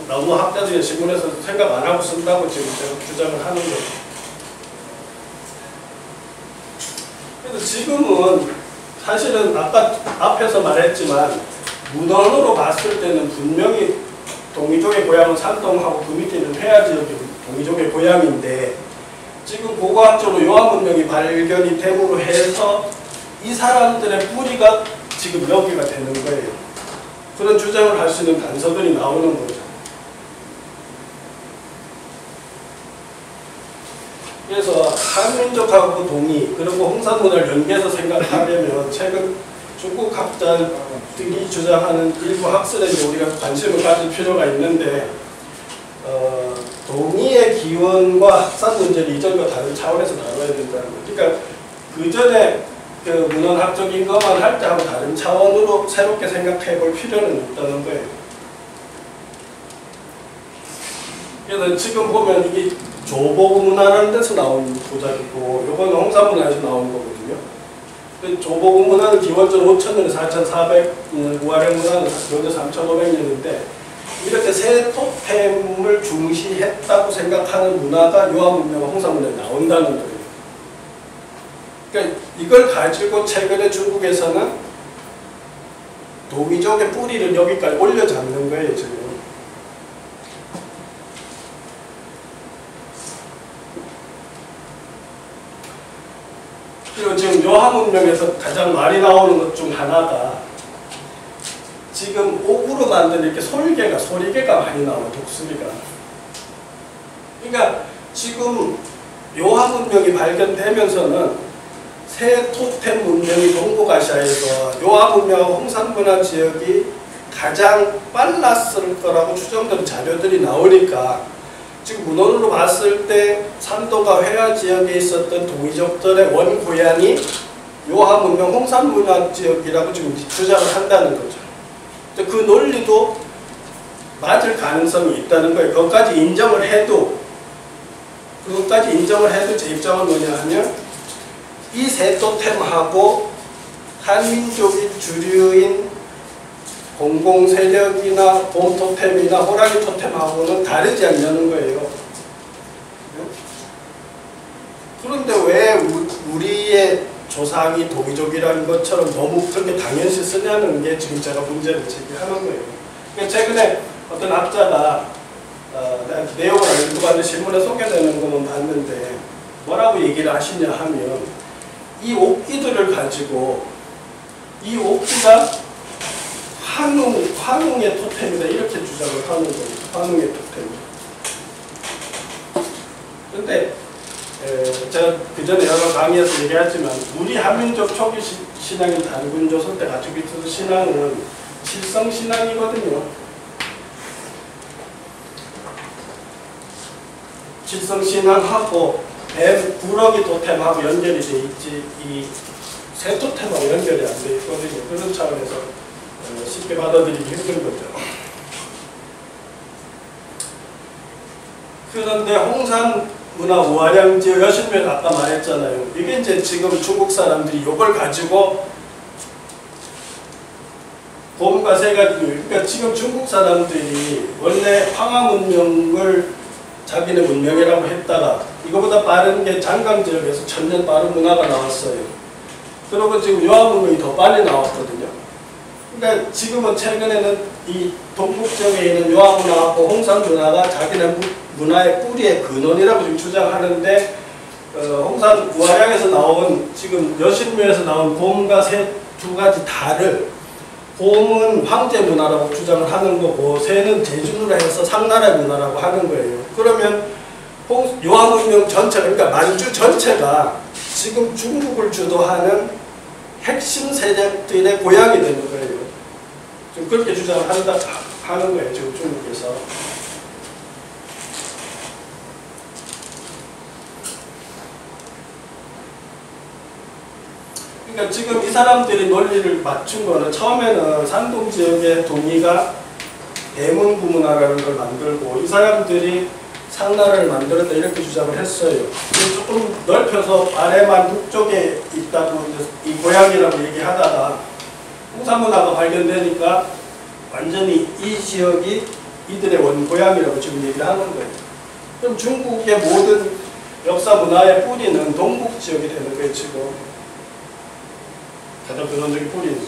너무 학자들이 신문에서 생각 안 하고 쓴다고 지금 제가 주장을 하는 거죠. 그래서 지금은 사실은 아까 앞에서 말했지만 문헌으로 봤을 때는 분명히 동이족의 고향은 산동하고 그 밑에는 회화 지역이 동이족의 고향인데 지금 고고학적으로 요한문명이 발견이 됨으로 해서 이 사람들의 뿌리가 지금 여기가 되는 거예요. 그런 주장을 할 수 있는 단서들이 나오는 거죠. 그래서 한민족하고 동이 그리고 홍산문화를 연계해서 생각하려면 최근 중국 학자들이 주장하는 일부 학설에 우리가 관심을 가질 필요가 있는데 동이의 기원과 학산 문제를 이전과 다른 차원에서 다뤄야 된다는 거죠. 그러니까 그 전에 그 문헌학적인 것만 할 때하고 다른 차원으로 새롭게 생각해 볼 필요는 있다는 거예요. 그래서 지금 보면 이게 조보문화라는 데서 나온 도자기고 이거는 홍산문화에서 나온 거거든요. 조보문화는 기원전 5000년에 4400년, 우아량문화는 기원전 3500년인데 이렇게 새 토템을 중시했다고 생각하는 문화가 요한문명과 홍산문화에 나온다는 거예요. 그러니까 이걸 가지고 최근에 중국에서는 동이족의 뿌리를 여기까지 올려잡는 거예요, 지금. 그리고 지금 요한문명에서 가장 많이 나오는 것 중 하나가 지금 옥으로 만든 이렇게 소리개가 많이 나와요, 독수리가. 그러니까 지금 요한문명이 발견되면서는 새 토템 문명이 동북아시아에서 요한문명하고 홍산문화 지역이 가장 빨랐을 거라고 추정되는 자료들이 나오니까 지금 문헌으로 봤을 때 산도가 회화 지역에 있었던 동이족들의 원고향이 요한문명 홍산문화 지역이라고 지금 주장을 한다는 거죠. 그 논리도 맞을 가능성이 있다는 거예요. 그것까지 인정을 해도 제 입장은 뭐냐 하면 이 새 토템하고 한민족이 주류인 공공세력이나 곰토템이나 호랑이 토템하고는 다르지 않냐는 거예요. 그런데 왜 우리의 조상이 동이족이라는 것처럼 너무 그렇게 당연시 쓰냐는 게 지금 제가 문제를 제기하는 거예요. 그러니까 최근에 어떤 학자가 내용을 알고 봤는데 신문에 소개되는 것만 봤는데 뭐라고 얘기를 하시냐 하면 이 옥기들을 가지고 이 옥기가 환웅의 토템이다 이렇게 주장을 하는 거예요. 환웅의 토템. 근데 제가 그전에 여러 강의에서 얘기했지만 우리 한민족 초기 신앙인 단군조선 때 가지고 있었던 신앙은 칠성신앙이거든요. 칠성신앙하고 뱀, 구렁이 토템하고 연결이 돼 있지 이 새 토템하고 연결이 안 돼 있거든요. 그런 차원에서 쉽게 받아들이기 힘든 거죠. 그런데 홍산 문화 우화량 지역 여신묘 아까 말했잖아요. 이게 이제 지금 중국 사람들이 이걸 가지고 곰과 새 가지고 그러니까 지금 중국 사람들이 원래 황하 문명을 자기네 문명이라고 했다가 이거보다 빠른 게 장강 지역에서 천년 빠른 문화가 나왔어요. 그리고 지금 유화 문명이 더 빨리 나왔거든요. 그러니까 지금은 최근에는 이 동북 지역에 있는 유화 문화하고 홍산 문화가 자기네 문화의 뿌리의 근원이라고 지금 주장하는데 홍산 우화량에서 나온 지금 여신묘에서 나온 곰과 새 두 가지 다를 곰은 황제 문화라고 주장을 하는 거고 새는 제주를 해서 상나라의 문화라고 하는 거예요. 그러면 유화 문명 전체가 그러니까 만주 전체가 지금 중국을 주도하는 핵심 세력들의 고향이 되는 거예요. 지금 그렇게 주장을 하는 거예요. 지금 중국에서. 그러니까 지금 이 사람들이 논리를 맞춘 거는 처음에는 산동 지역의 동이가 대문구문화라는 걸 만들고 이 사람들이 상나라를 만들었다 이렇게 주장을 했어요. 조금 넓혀서 아래만 북쪽에 있다고 이 고향이라고 얘기하다가 홍산문화가 발견되니까 완전히 이 지역이 이들의 원고향이라고 지금 얘기를 하는 거예요. 그럼 중국의 모든 역사 문화의 뿌리는 동북 지역이 되는 거예요. 지금 가장 근원적인 뿌리는.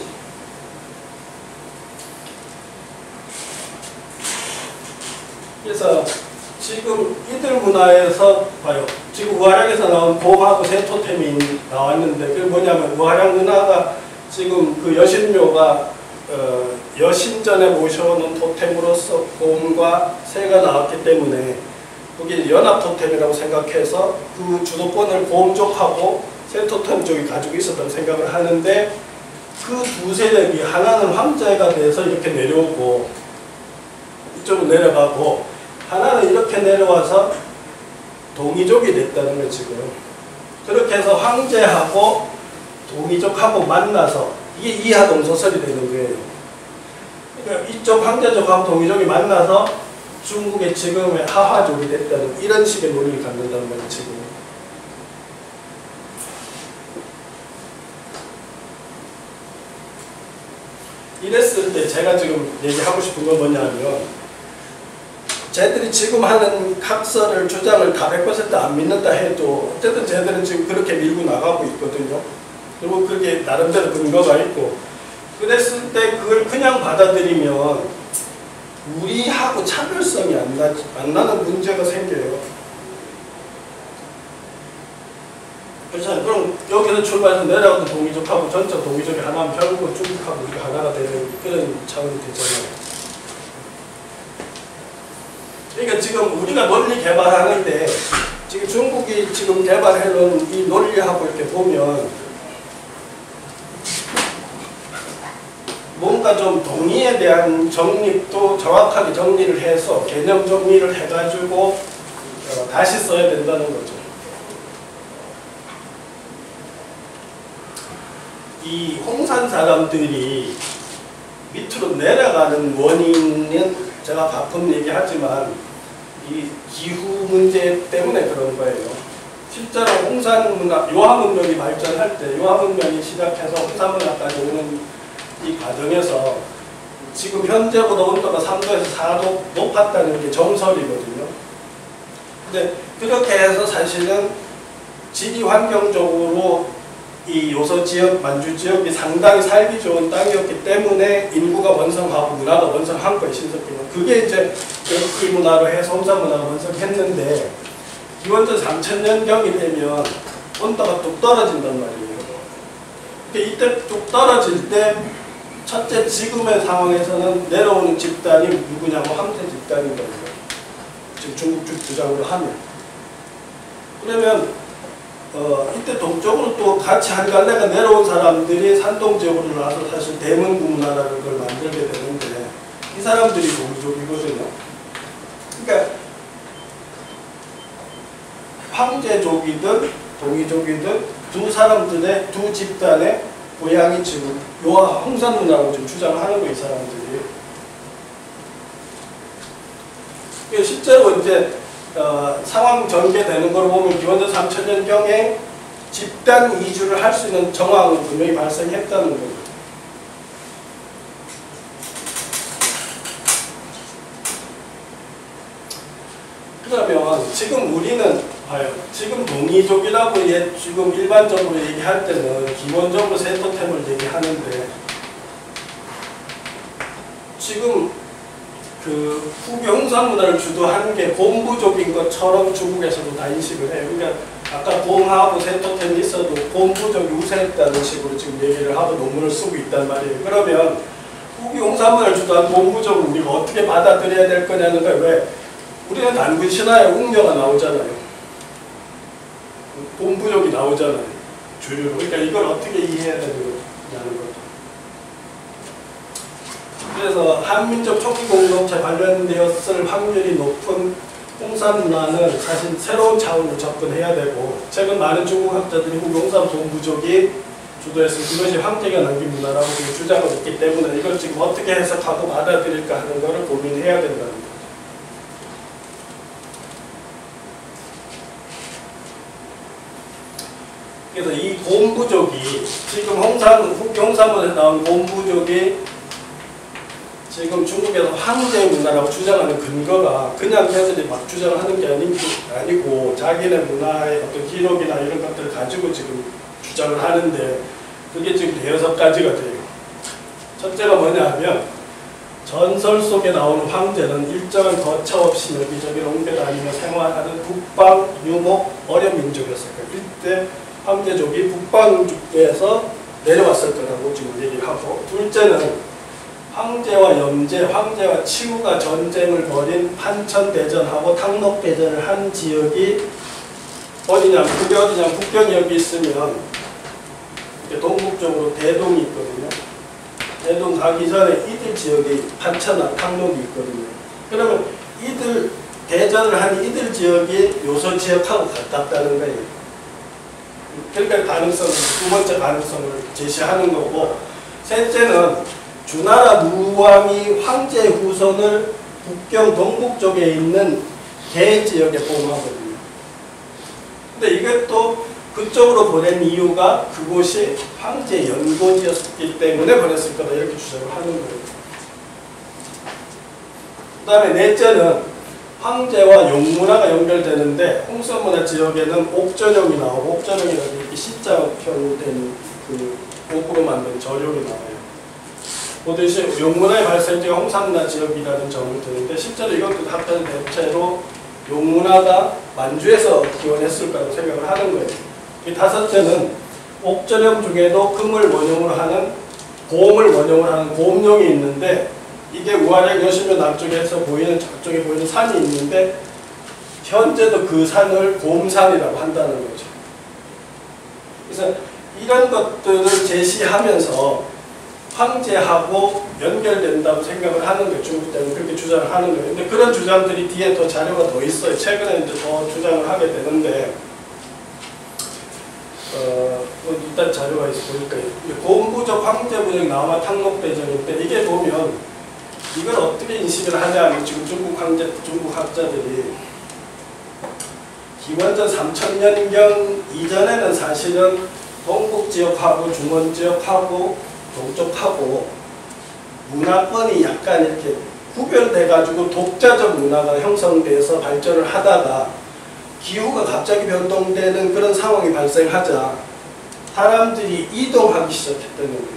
그래서 지금 이들 문화에서 봐요. 지금 우화량에서 나온 곰하고 새 토템이 나왔는데 그게 뭐냐면 우화량 문화가 지금 그 여신묘가 여신전에 모셔오는 토템으로서 곰과 새가 나왔기 때문에 그게 연합 토템이라고 생각해서 그 주도권을 곰 쪽하고 새 토템 쪽이 가지고 있었다고 생각을 하는데 그 두 세력이 하나는 황제가 돼서 이렇게 내려오고 이쪽으로 내려가고 하나는 이렇게 내려와서 동이족이 됐다는 거예요. 지금 그렇게 해서 황제하고 동이족하고 만나서 이게 이하동서설이 되는 거예요. 그러니까 이쪽 황제족하고 동이족이 만나서 중국의 지금의 하화족이 됐다는 이런 식의 논리를 갖는다는 거예요. 지금 이랬을 때 제가 지금 얘기하고 싶은 건 뭐냐면 쟤들이 지금 하는 학설을 주장을 다 100% 안 믿는다 해도 어쨌든 쟤들은 지금 그렇게 밀고 나가고 있거든요. 그리고 그렇게 나름대로 근거가 있고 그랬을 때 그걸 그냥 받아들이면 우리하고 차별성이 안 나는 문제가 생겨요. 그렇잖아요. 그럼 여기서 출발해서 내려가도 동이족하고 전체 동이족이 하나면 결국은 중국하고 우리가 하나가 되는 그런 차원이 되잖아요. 그러니까 지금 우리가 논리 개발하는데 지금 중국이 지금 개발해놓은 이 논리하고 이렇게 보면 뭔가 좀 동의에 대한 정립도 정확하게 정리를 해서 개념 정리를 해가지고 다시 써야 된다는 거죠. 이 홍산 사람들이 밑으로 내려가는 원인은 제가 가끔 얘기하지만 이 기후 문제 때문에 그런 거예요. 실제로 홍산 문화, 유화 문명이 발전할 때 유화 문명이 시작해서 홍산 문화까지 오는 이 과정에서 지금 현재보다 온도가 3도에서 4도 높았다는 게 정설이거든요. 근데 그렇게 해서 사실은 지리 환경적으로 이 요서 지역, 만주 지역이 상당히 살기 좋은 땅이었기 때문에 인구가 원성하고 문화가 원성한 거예요. 신석기는. 그게 이제 이 문화로 해서 홍산 문화가 원성했는데 기원전 3000년경이 되면 온도가 뚝 떨어진단 말이에요. 이때 뚝 떨어질 때 첫째 지금의 상황에서는 내려오는 집단이 누구냐고 황제 집단인 거예요. 지금 중국 쪽 주장으로 하면. 그러면 이때 동쪽으로 또 같이 한 갈래가 내려온 사람들이 산동 지역으로 나와서 사실 대문구 문화라는 걸 만들게 되는데 이 사람들이 동족이거든요. 그러니까 황제족이든 동이족이든 두 사람들의 두 집단의 고향이 지금 요 홍산 문화라고 좀 주장하는 거예요, 이 사람들이. 실제로 이제 상황 전개되는 걸 보면 기원전 3000년경에 집단 이주를 할 수 있는 정황은 분명히 발생했다는 거죠. 그러면 지금 우리는 봐요. 지금 동이족이라고 지금 일반적으로 얘기할 때는 기본적으로 세 토템을 얘기하는데 지금 그 후기 홍산 문화를 주도하는 게 곰부족인 것처럼 중국에서도 다 인식을 해요. 그러니까 아까 곰하고 세 토템이 있어도 곰부족이 우세했다는 식으로 지금 얘기를 하고 논문을 쓰고 있단 말이에요. 그러면 후기 홍산 문화를 주도한 곰부족을 우리가 어떻게 받아들여야 될 거냐는 거예요. 왜? 우리는 단군 신화에 웅녀가 나오잖아요. 곰부족이 나오잖아요. 주류로. 그러니까 이걸 어떻게 이해해야 되는 거죠. 그래서 한민족 초기 공동체 관련되었을 확률이 높은 홍산 문화는 사실 새로운 차원으로 접근해야 되고 최근 많은 중국 학자들이 홍산 곰부족이 주도해서 이것이 황제가 남긴 문화라고 지금 주장하고 있기 때문에 이걸 지금 어떻게 해석하고 받아들일까 하는 것을 고민해야 된다는 거죠. 그래서 이 곰부족이 지금 후기 홍산문에서 나온 곰부족이 지금 중국에서 황제 문화라고 주장하는 근거가 그냥 걔들이 막 주장하는 게 아니고 자기네 문화의 어떤 기록이나 이런 것들을 가지고 지금 주장을 하는데 그게 지금 대여섯 가지가 돼요. 첫째가 뭐냐 하면 전설 속에 나오는 황제는 일정한 거처 없이 여기저기 옮겨다니며 생활하는 북방 유목 어려 민족이었을 거예요. 이때 황제족이 북방에서 내려왔을 거라고 지금 얘기를 하고 둘째는 황제와 염제, 황제와 치우가 전쟁을 벌인 판천대전하고 탕록대전을 한 지역이 어디냐, 그게 어디냐, 북경역이 있으면 동북쪽으로 대동이 있거든요. 대동 가기 전에 이들 지역에 판천과 탕록이 있거든요. 그러면 이들, 대전을 한 이들 지역이 요소 지역하고 가깝다는 거예요. 그러니까 가능성을, 두 번째 가능성을 제시하는 거고 셋째는 주나라 무왕이 황제 후손을 북경 동북쪽에 있는 개 지역에 포함하거든요. 근데 이것도 그쪽으로 보낸 이유가 그곳이 황제 연고지였기 때문에 보냈을 거다 이렇게 주장을 하는 거예요. 그 다음에 넷째는 황제와 용문화가 연결되는데 홍선문화 지역에는 옥전용이 나오고 옥전용이라고 이렇게 C자형된 그 옥으로 만든 전용이 나와요. 보듯이 용문화의 발생지가 홍산문화 지역이라는 점을 드는데 실제로 이것도 학자들 대체로 용문화가 만주에서 기원했을 거라고 생각을 하는 거예요. 이 다섯째는 옥전용 중에도 금을 원용으로 하는 곰을 원용으로 하는 곰용이 있는데 이게 우아령 여신면 남쪽에서 보이는 저쪽에 보이는 산이 있는데 현재도 그 산을 곰산이라고 한다는 거죠. 그래서 이런 것들을 제시하면서 황제하고 연결된다고 생각을 하는 거예요. 중국 때는 그렇게 주장을 하는 거예요. 근데 그런 주장들이 뒤에 더 자료가 더 있어요. 최근에 이제 더 주장을 하게 되는데 일단 자료가 있어 보니까 곰부족 황제부족 남아 탕록대전인데 이게 보면 이걸 어떻게 인식을 하냐면 지금 중국 학자들이 기원전 3000년경 이전에는 사실은 동북지역하고 중원지역하고 동쪽하고 문화권이 약간 이렇게 구별돼가지고 독자적 문화가 형성돼서 발전을 하다가 기후가 갑자기 변동되는 그런 상황이 발생하자 사람들이 이동하기 시작했다는 거예요.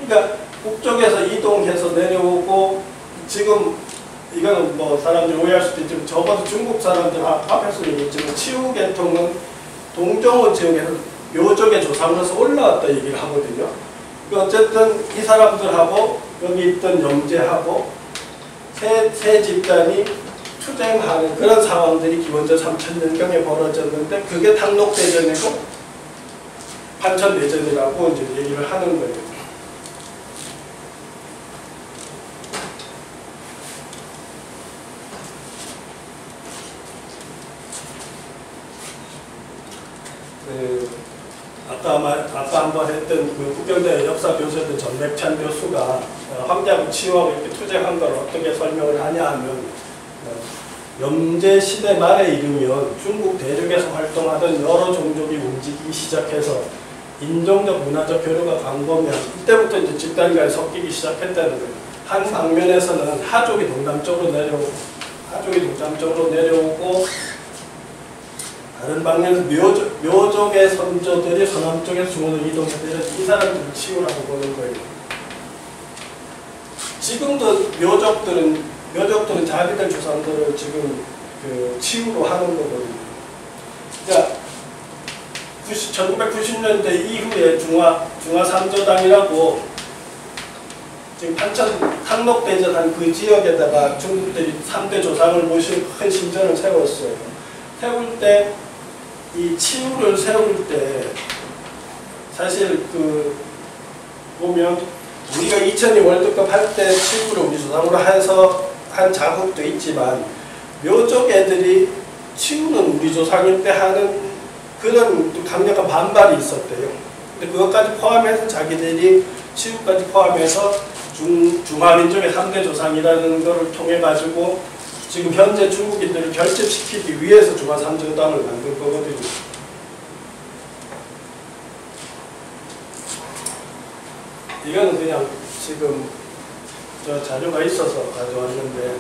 그러니까 북쪽에서 이동해서 내려오고 지금 이거는 뭐 사람들이 오해할 수도 있지만 적어도 중국 사람들 앞에서 얘기했지만 치우 계통은 동정호 지역에서 묘족의 조상으로서 올라왔다 얘기를 하거든요. 어쨌든 이 사람들하고 여기 있던 영제하고 세 집단이 투쟁하는 그런 상황들이 기원전 3000년경에 벌어졌는데 그게 탕록대전이고 판천대전이라고 이제 얘기를 하는 거예요. 아까 한번 했던 그 국경대 역사 교수였던 전백찬 교수가 황제하고 치유하고 이렇게 투쟁한 걸 어떻게 설명을 하냐 하면 영제 시대 말에 이르면 중국 대륙에서 활동하던 여러 종족이 움직이기 시작해서 인종적 문화적 교류가 강범위한 이때부터 이제 집단 간에 섞이기 시작했다는 거예요. 한 방면에서는 하족이 동남쪽으로 내려오고 다른 방면에서 묘족의 선조들이 서남쪽에서 중원으로 이동해서 이 사람들을 치유라고 보는 거예요. 지금도 묘족들은 자기들 조상들을 지금 그 치유로 하는 거거든요. 그러니까 1990년대 이후에 중화 3조당이라고 지금 판천 탕록대전한 그 지역에다가 중국들이 3대 조상을 모시는 큰 신전을 세웠어요. 세울 때 이 치유를 세울 때 사실 그 보면 우리가 2002 월드컵 할 때 치유를 우리 조상으로 해서 한 자국도 있지만 묘족 애들이 치유는 우리 조상일 때 하는 그런 강력한 반발이 있었대요. 근데 그것까지 포함해서 자기들이 치유까지 포함해서 중화민족의 3대 조상이라는 것을 통해 가지고 지금 현재 중국인들을 결집시키기 위해서 중화 3조당을 만든 거거든요. 이거는 그냥 지금 저 자료가 있어서 가져왔는데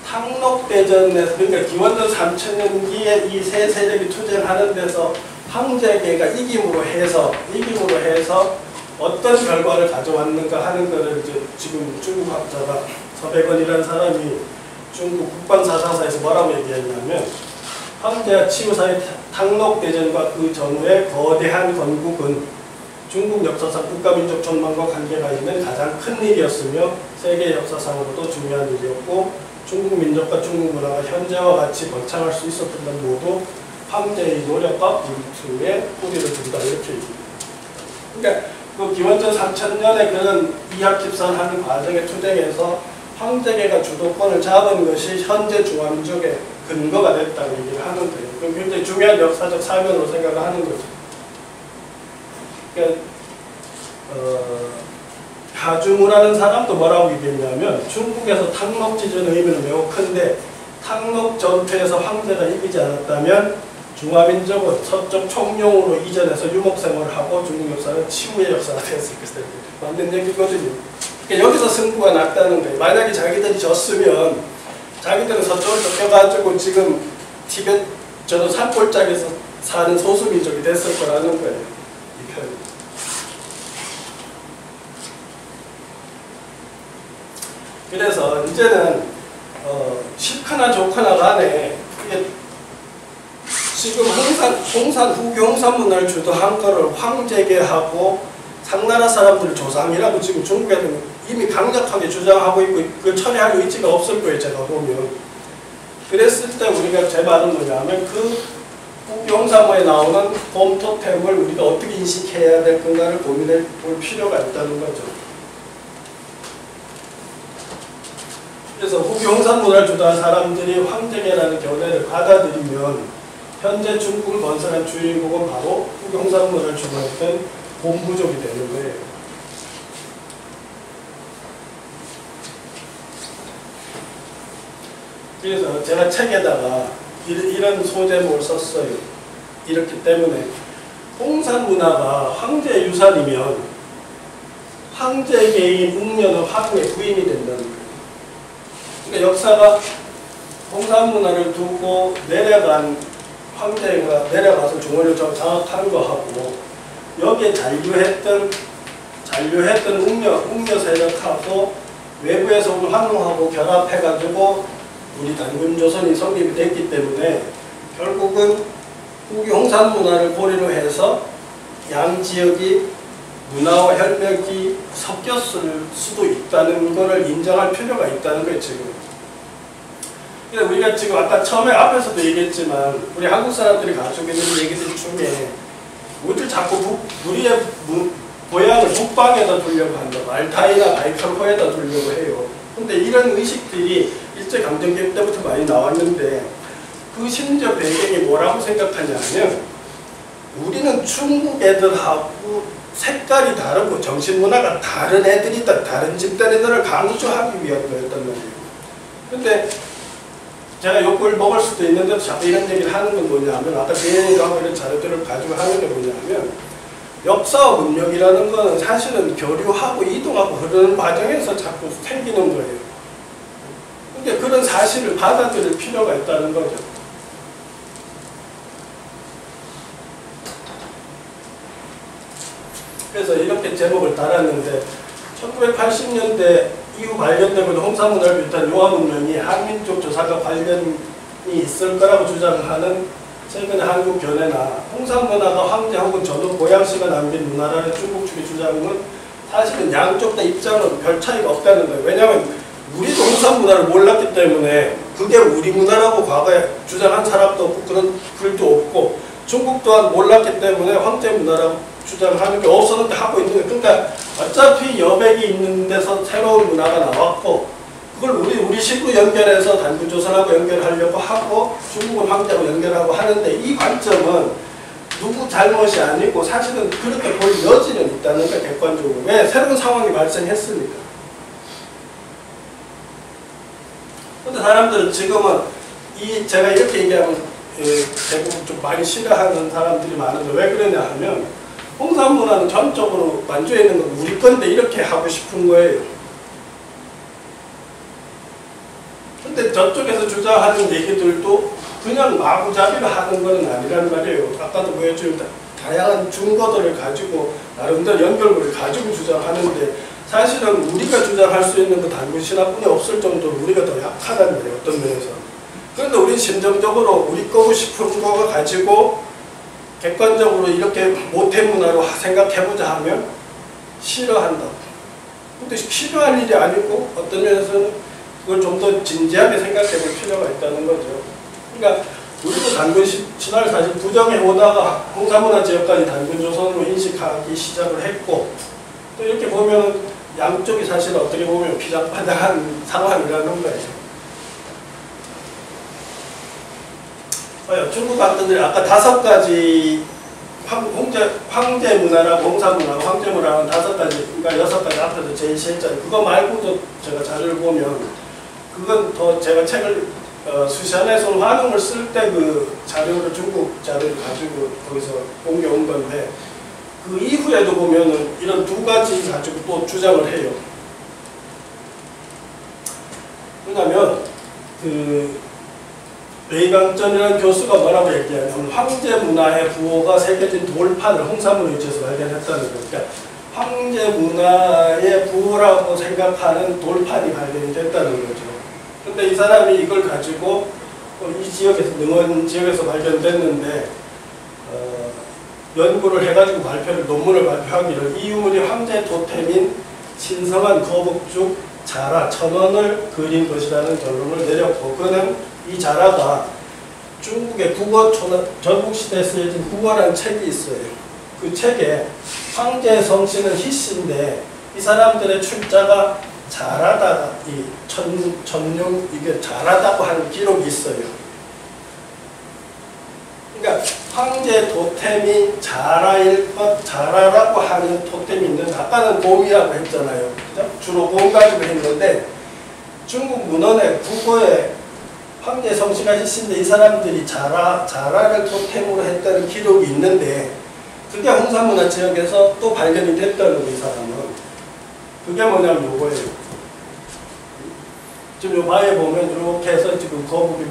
탕록대전에서 그러니까 기원전 3000년기에 이 세 세력이 투쟁하는 데서 황제계가 이김으로 해서 어떤 결과를 가져왔는가 하는 것을 이제 지금 중국 학자가 서백원이라는 사람이 중국 국방사상사에서 뭐라고 얘기했냐면 황제와 치유 사이 탕록대전과 그 전후의 거대한 건국은 중국 역사상 국가민족 전망과 관계가 있는 가장 큰 일이었으며 세계 역사상으로도 중요한 일이었고 중국 민족과 중국 문화가 현재와 같이 번창할 수 있었던 건 모두 황제의 노력과 불투에 뿌리를 둔다 이렇게 얘기합니다. 그러니까 그 기원전 3000년에 그런 이합집산하는 과정의 투쟁에서 황제계가 주도권을 잡은 것이 현재 중화민족의 근거가 됐다고 얘기를 하는 거예요. 그럼 굉장히 중요한 역사적 사면으로 생각을 하는 거죠. 그러니까 하주무라는 사람도 뭐라고 얘기했냐면 중국에서 탕록지전의 의미는 매우 큰데 탕록 전투에서 황제가 이기지 않았다면 중화민족은 서쪽 총룡으로 이전해서 유목생활을 하고 중국 역사는 치유의 역사가 되었을 것이다. 맞는 얘기거든요. 그러니까 여기서 승부가 났다는 거예요. 만약에 자기들이 졌으면 자기들은 서쪽을 쫓겨가지고 지금 티벳 저는 산골짜기에서 사는 소수민족이 됐을 거라는 거예요. 이 편. 그래서 이제는 싫거나 좋거나 간에 지금 홍산 후교 홍산문화를 주도한 거를 황제계하고 상나라 사람들 조상이라고 지금 중국에는 이미 강력하게 주장하고 있고 그걸 처리할 의지가 없을 거예요. 제가 보면. 그랬을 때 우리가 제 말은 뭐냐면 그 후교 홍산문화에 나오는 봄 토템을 우리가 어떻게 인식해야 될 건가를 고민해 볼 필요가 있다는 거죠. 그래서 후교 홍산문화를 주도한 사람들이 황제계라는 견해를 받아들이면 현재 중국을 건설한 주인공은 바로 후교 홍산문화를 주도했던 곰부족이 되는 거예요. 그래서 제가 책에다가 이런 소제목을 썼어요. 이렇기 때문에 홍산문화가 황제 유산이면 황제계인 웅녀는 황의 부인이 된다는 거예요. 그러니까 역사가 홍산문화를 두고 내려간 황제가 내려가서 중원을 장악한 거하고 여기에 잔류했던 웅녀 세력하고 외부에서 온 황후하고 결합해가지고 우리 단군조선이 성립이 됐기 때문에 결국은 후기 홍산문화를 고리로 해서 양 지역이 문화와 혈맥이 섞였을 수도 있다는 것을 인정할 필요가 있다는 거예요, 지금. 그러니까 우리가 지금 아까 처음에 앞에서도 얘기했지만 우리 한국 사람들이 가지고 있는 얘기들 중에 우리들 자꾸 우리의 고향을 북방에다 두려고 한다. 알타이나 바이칼호에다 두려고 해요. 근데 이런 의식들이 일제강점기 때부터 많이 나왔는데 그 심지어 배경이 뭐라고 생각하냐면 우리는 중국 애들하고 색깔이 다르고 정신문화가 다른 애들이다. 다른 집단 애들을 강조하기 위한 거였단 말이에요. 근데 제가 욕을 먹을 수도 있는데 자꾸 이런 얘기를 하는 건 뭐냐면 아까 DNA하고 이런 자료들을 가지고 하는 게 뭐냐면 역사와 문명이라는 거는 사실은 교류하고 이동하고 흐르는 과정에서 자꾸 생기는 거예요. 그러니까 그런 사실을 받아들일 필요가 있다는 거죠. 그래서 이렇게 제목을 달았는데 1980년대 이후 발견되고 있는 홍사문화를 비롯한 유화문명이 한민족 조사과 관련이 있을 거라고 주장하는 최근의 한국 견해나 홍사문화가 황제 혹은 전후 보양씨가 남긴 문화라는 중국 측의 주장은 사실은 양쪽 다 입장은 별 차이가 없다는 거예요. 왜냐하면 우리도 홍사문화를 몰랐기 때문에 그게 우리 문화라고 과거에 주장한 사람도 없고 그런 글도 없고 중국 또한 몰랐기 때문에 황제 문화라고 주장하는 게 없었는데 하고 있는 거예요. 그러니까 어차피 여백이 있는 데서 새로운 문화가 나왔고 그걸 우리식으로 연결해서 단군조선하고 연결하려고 하고 중국은 황제하고 연결하고 하는데 이 관점은 누구 잘못이 아니고 사실은 그렇게 볼 여지는 있다는 게 객관적으로. 왜? 새로운 상황이 발생했으니까. 근데 사람들은 지금은 제가 이렇게 얘기하면 대부분 좀 많이 싫어하는 사람들이 많은데 왜 그러냐 하면 홍사문화는 전적으로 만주에 있는 건 우리 건데 이렇게 하고 싶은 거예요. 근데 저쪽에서 주장하는 얘기들도 그냥 마구잡이로 하는 건 아니란 말이에요. 아까도 보여준 다양한 증거들을 가지고 나름대로 연결고를 가지고 주장하는데 사실은 우리가 주장할 수 있는 그 단군 신화뿐이 없을 정도로 우리가 더 약하다는 거예요. 어떤 면에서. 그런데 우리는 심정적으로 우리 거고 싶은 거 가지고 객관적으로 이렇게 모태문화로 생각해보자 하면 싫어한다고. 근데 필요할 일이 아니고 어떤 면에서는 그걸 좀 더 진지하게 생각해볼 필요가 있다는 거죠. 그러니까 우리도 단군 신화를 사실 부정해오다가 홍사문화 지역까지 단군조선으로 인식하기 시작을 했고 또 이렇게 보면 양쪽이 사실 어떻게 보면 비장파장한 상황이라는 거예요. 중국 학자들이 아까 5가지 황제 문화라고 홍사문화하고 황제 문화는 5가지, 그러니까 6가지 앞에서 제시했잖아요. 그거 말고도 제가 자료를 보면 그건 더 제가 책을 수시안에서 환웅을 쓸 때 그 자료를 중국 자료를 가지고 거기서 옮겨온 건데 그 이후에도 보면은 이런 2가지 가지고 또 주장을 해요. 왜냐면 레이강전이라는 교수가 뭐라고 얘기하냐면 황제 문화의 부호가 새겨진 돌판을 홍사문에 위치해서 발견했다는 거예요. 그러니까 황제 문화의 부호라고 생각하는 돌판이 발견이 됐다는 거죠. 근데 이 사람이 이걸 가지고 이 지역에서 능원 지역에서 발견됐는데 연구를 해가지고 논문을 발표하기를 이 유물이 황제 토템인 신성한 거북죽 자라 천원을 그린 것이라는 결론을 내렸고 그는 이 자라가 중국의 국어 전국시대에 쓰여진 국어라는 책이 있어요. 그 책에 황제 성씨는 희씨인데 이 사람들의 출자가 자라다가 이 천룡 이게 자라다고 하는 기록이 있어요. 그러니까 황제 토템이 자라일 것, 자라라고 하는 토템이 있는데 아까는 곰이라고 했잖아요. 그죠? 주로 곰 가지고 했는데 중국 문헌의 국어에 황제 성씨가 희씨인데 이 사람들이 자라를 토템으로 했다는 기록이 있는데 그게 홍사문화 지역에서 또 발견이 됐다는 거, 이 사람은. 그게 뭐냐면 요거예요. 지금 요 바에 보면 이렇게 해서 지금 거북이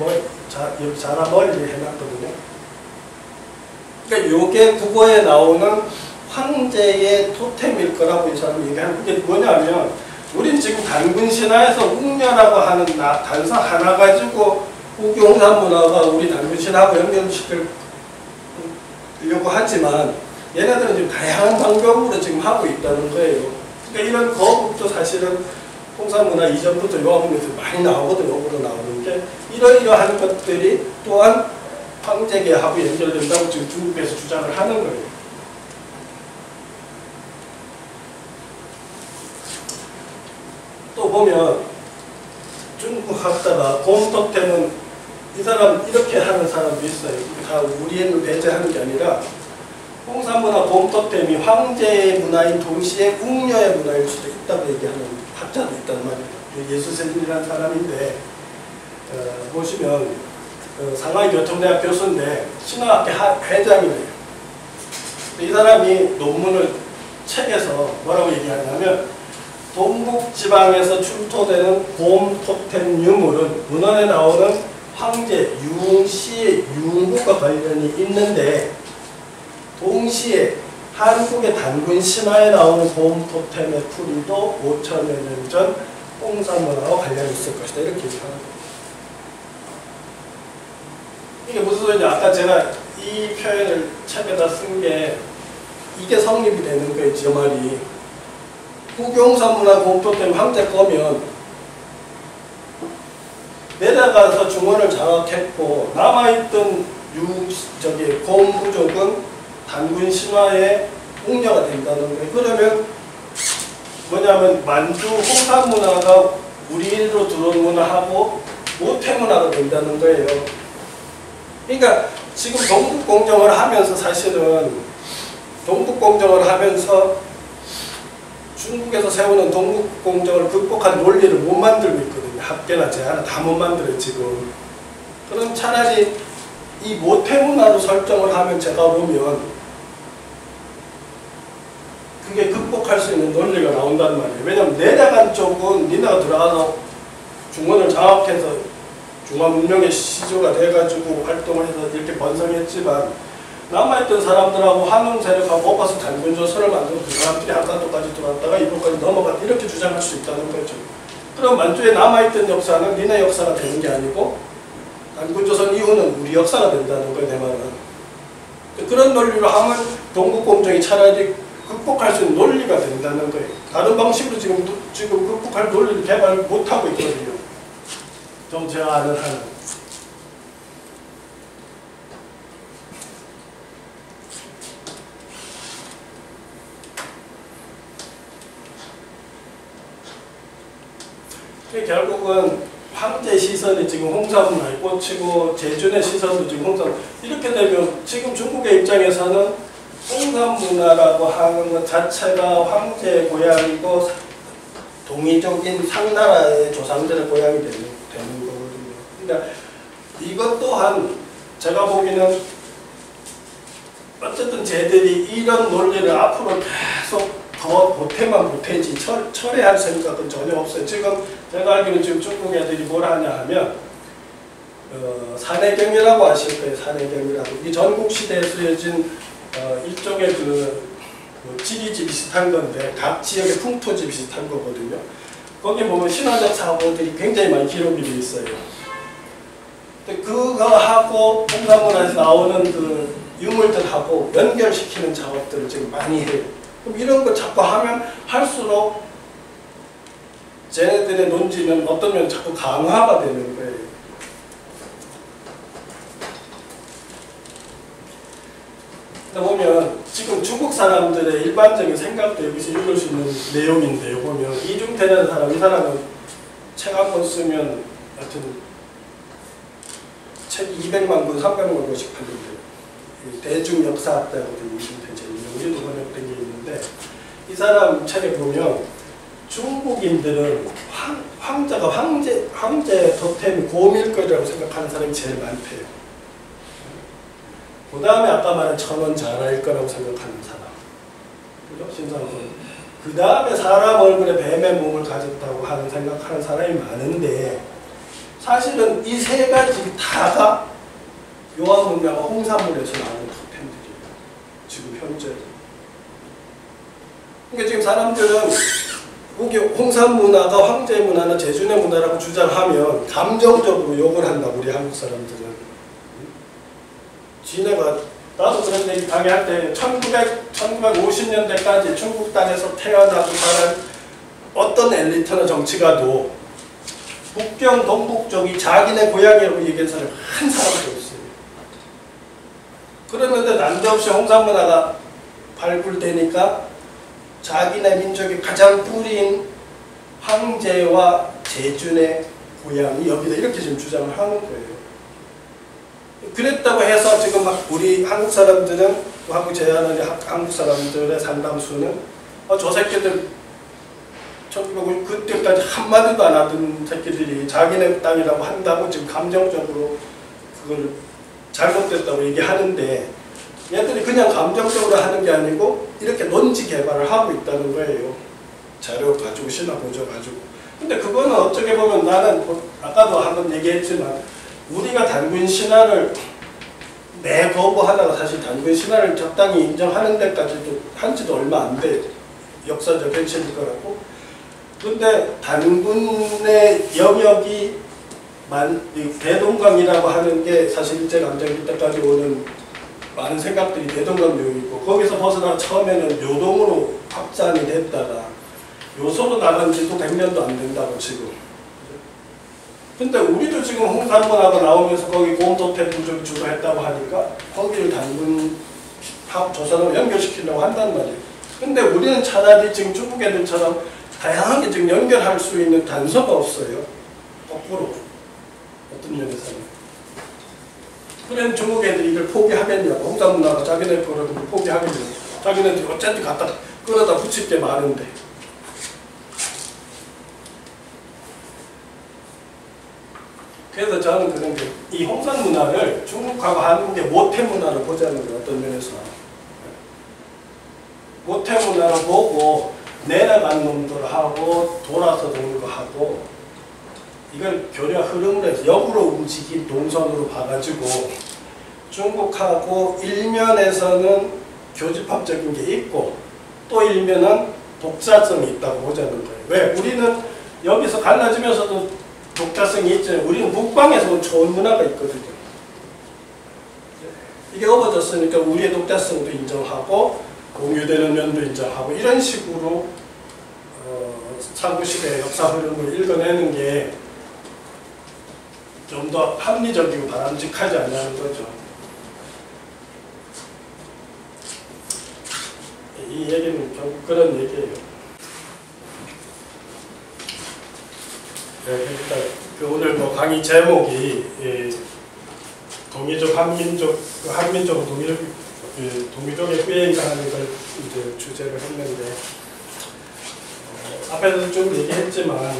여기 자라 머리를 해놨거든요. 그러니까 요게 국어에 나오는 황제의 토템일 거라고 이 사람이 얘기하는 게 뭐냐면 우린 지금 단군 신화에서 웅녀라고 하는 단서 하나 가지고 우경산 문화가 우리 단군 신화하고 연결시키려고 하지만 얘네들은 지금 다양한 방법으로 지금 하고 있다는 거예요. 그러니까 이런 거북도 사실은 홍산문화 이전부터 요한문에서 많이 나오거든요. 요구로 나오는 게 이러이러한 것들이 또한 황제계하고 연결된다고 지금 중국에서 주장을 하는 거예요. 또 보면 중국 학자가 곰토템은 이 사람 이렇게 하는 사람도 있어요. 다 우리는 배제하는 게 아니라 홍산문화 곰토템이 황제의 문화인 동시에 웅녀의 문화일 수도 있다고 얘기하는 학자도 있단 말이에요. 예수세진이라는 사람인데 보시면 상하이 교통대학 교수인데 신화학회 회장이래요. 이 사람이 논문을 책에서 뭐라고 얘기하냐면 동북지방에서 출토되는 곰토템 유물은 문헌에 나오는 황제 융씨의 융국과 관련이 있는데 동시에 한국의 단군 신화에 나오는 곰토템의 풀이도 5천여 년 전 홍산문화와 관련이 있을 것이다. 이렇게 얘기하는 거예요. 이게 무슨 소리냐? 아까 제가 이 표현을 책에다 쓴 게 이게 성립이 되는 거예요. 저 말이. 국용산문화 곰토템 황제 거면 내려가서 중원을 장악했고 남아있던 곰부족은 단군 신화의 웅녀가 된다는 거예요. 그러면 뭐냐면 만주 홍산문화가 우리로 들어온 문화하고 모태문화가 된다는 거예요. 그러니까 지금 동북공정을 하면서 사실은 동북공정을 하면서 중국에서 세우는 동북공정을 극복한 논리를 못 만들고 있거든요. 합계나 제하나 다 못 만들어요 지금. 그럼 차라리 이 모태문화로 설정을 하면 제가 보면 그게 극복할 수 있는 논리가 나온단 말이에요. 왜냐하면 내려간 쪽은 니네가 들어가서 중원을 장악해서 중화문명의 시조가 돼가지고 활동을 해서 이렇게 번성했지만 남아있던 사람들하고 한웅 세력하고 뽑아서 단군조선을 만들고 그 사람들이 한반도까지 들어왔다가 이곳까지 넘어갔다 이렇게 주장할 수 있다는 거죠. 그럼 만주에 남아있던 역사는 니네 역사가 되는 게 아니고 단군조선 이후는 우리 역사가 된다는 거예요. 내 말은. 그런 논리로 하면 동북공정이 차라리 극복할 수 있는 논리가 된다는 거예요. 다른 방식으로 지금 극복할 논리를 개발 못하고 있거든요. 좀 제가 아는 한은. 결국은 황제 시선이 지금 홍산문화에 꽂히고 제준의 시선도 지금 홍산 이렇게 되면 지금 중국의 입장에서는 홍산문화라고 하는 것 자체가 황제의 고향이고 동이족인 상나라의 조상들의 고향이 되는 거거든요. 그러니까 이것 또한 제가 보기에는 어쨌든 쟤들이 이런 논리를 앞으로 계속 더 보태지 철회할 생각은 전혀 없어요. 지금 제가 알기로는 지금 중국 애들이 뭘 하냐 하면 산해경이라고 아실 거예요. 산해경이라고. 이 전국시대에 쓰여진 일종의 지리지 비슷한 건데 각 지역의 풍토지 비슷한 거거든요. 거기 보면 신화적 사고들이 굉장히 많이 기록이 되어 있어요. 근데 그거하고 홍산문화에서 나오는 그 유물들하고 연결시키는 작업들을 지금 많이 해요. 그럼 이런 거 자꾸 하면 할수록 쟤네들의 논지는 어떤 면은 자꾸 강화가 되는 거예요. 보면 지금 중국 사람들의 일반적인 생각도 여기서 읽을 수 있는 내용인데요. 보면 이중태라는 사람, 이 사람은 책 한 권 쓰면 하여튼 책 200만 권, 300만 권씩 팔린대요. 대중역사학자라고 이중태 제일 우리도 번역된 게 있는데 이 사람 책에 보면 중국인들은 황제가 황제 토템이 곰일 거라고 생각하는 사람이 제일 많대요. 그 다음에 아까 말한 천원자라일 거라고 생각하는 사람. 그죠? 신상군. 그 다음에 사람 얼굴에 뱀의 몸을 가졌다고 생각하는 사람이 많은데 사실은 이 세 가지 다가 요한문명과 홍산문에서 나오는 토템들이에요. 지금 현재. 그러니까 지금 사람들은 홍산문화가 황제의 문화나 제준의 문화라고 주장하면 감정적으로 욕을 한다. 우리 한국 사람들은. 지네가 나도 그런 얘기 강의할 때 1950년대까지 중국 땅에서 태어나고 자란 어떤 엘리트나 정치가도 북경 동북 쪽이 자기네 고향이라고 얘기한 사람이 한 사람도 없어요. 그러는데 난데없이 홍산문화가 발굴되니까 자기네 민족의 가장 뿌리인 황제와 제준의 고향이 여기다 이렇게 지금 주장을 하는 거예요. 그랬다고 해서 지금 막 우리 한국 사람들은, 한국 제안하는 한국 사람들의 상당수는 저 새끼들 1950 그때까지 한마디도 안 하던 새끼들이 자기네 땅이라고 한다고 지금 감정적으로 그걸 잘못됐다고 얘기하는데, 얘들이 그냥 감정적으로 하는 게 아니고 이렇게 논지 개발을 하고 있다는 거예요. 자료 가지고 신화 보조 가지고. 근데 그거는 어떻게 보면 나는 아까도 한번 얘기했지만 우리가 단군 신화를 거부하다가 사실 단군 신화를 적당히 인정하는 데까지도 한지도 얼마 안 돼. 역사적 현실일 거라고. 근데 단군의 영역이 대동강이라고 하는 게 사실 일제강점기 때까지 오는 많은 생각들이 대동강 묘이고, 거기서 벗어나 처음에는 요동으로 확장이 됐다가 요소로 나간 지도 100년도 안 된다고 지금. 근데 우리도 지금 홍산문화가 나오면서 거기 곰토템 부족이 주도했다고 하니까 거기를 단군 조선으로 연결시키려고 한단 말이에요. 근데 우리는 차라리 지금 중국 애들처럼 다양하게 지금 연결할 수 있는 단서가 없어요. 거꾸로. 어떤 면에서는. 그럼 중국 애들이 이걸 포기하겠냐고. 홍산문화가 자기네 거를 포기하겠냐고. 자기네들이 어쨌든 갖다 끌어다 붙일 게 많은데. 그래서 저는 그런 게, 이 홍산 문화를 중국하고 한국의 모태 문화로 보자는 거예요. 어떤 면에서. 모태 문화로 보고 내려간 놈들하고 돌아서 도는 거 하고, 이걸 교류와 흐름을 해서 역으로 움직인 동선으로 봐가지고 중국하고 일면에서는 교집합적인 게 있고 또 일면은 독자성이 있다고 보자는 거예요. 왜? 우리는 여기서 갈라지면서도 독자성이 있죠. 우리는 북방에서 좋은 문화가 있거든요. 이게 엎어졌으니까 우리의 독자성도 인정하고 공유되는 면도 인정하고, 이런 식으로 상부시대의 역사 흐름을 읽어내는 게 좀 더 합리적이고 바람직하지 않냐는 거죠. 이 얘기는 결국 그런 얘기예요. 일단 오늘 뭐 강의 제목이 동이족 한민족 동이족의 후예인가 하는 걸 이제 주제를 했는데, 앞에서도 좀 얘기했지만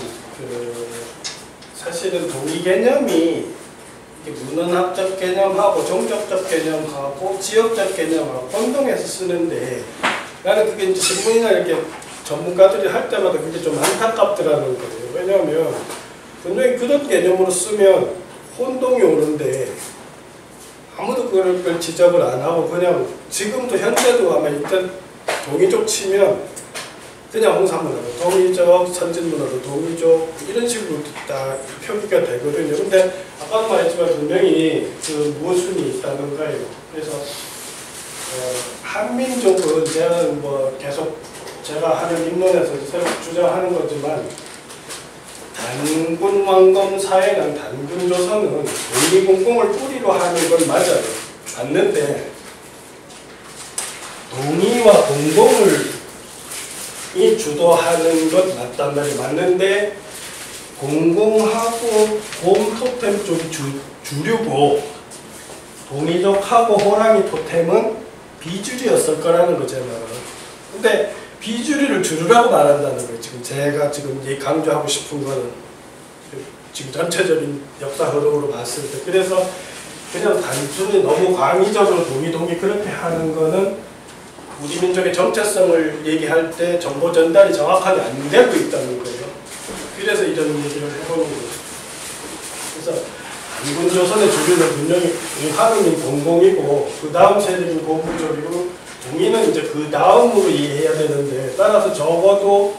사실은 동의 개념이 문헌학적 개념하고 종족적 개념하고 지역적 개념하고 혼동해서 쓰는데, 나는 그게 이제 신문이나 이렇게 전문가들이 할 때마다 그게 좀 안타깝더라는 거예요. 왜냐하면 분명히 그런 개념으로 쓰면 혼동이 오는데 아무도 그걸 지적을 안 하고 그냥 지금도 현재도 아마 일단 동이족 치면 그냥 홍산문화도 동이족, 선진문화도 동이족 이런 식으로 다 표기가 되거든요. 근데 아까도 말했지만 분명히 그 모순이 있다는 거예요. 그래서 한민족은 저는 뭐 계속 제가 하는 입론에서 새로 주장하는 거지만, 단군 왕검 사회는 단군 조선은 동이공공을 뿌리로 하는 건 맞아요. 맞는데 동이와 공공을 이 주도하는 것 맞단 말이에요. 맞는데 공공하고 곰 토템 쪽이 주류고 동이족하고 호랑이 토템은 비주류였을 거라는 거잖아요. 근데 비주류를 주류라고 말한다는 거예요. 지금 제가 지금 강조하고 싶은 거는 지금 전체적인 역사 흐름으로 봤을 때. 그래서 그냥 단순히 너무 광의적으로 동이 그렇게 하는 거는 우리 민족의 정체성을 얘기할 때 정보 전달이 정확하게 안 되고 있다는 거예요. 그래서 이런 얘기를 해보는 거예요. 그래서 단군 조선의 주류는 분명히 한국인 공공이고 그 다음 세력인 고부족이고 동이는 이제 그 다음으로 이해해야 되는데, 따라서 적어도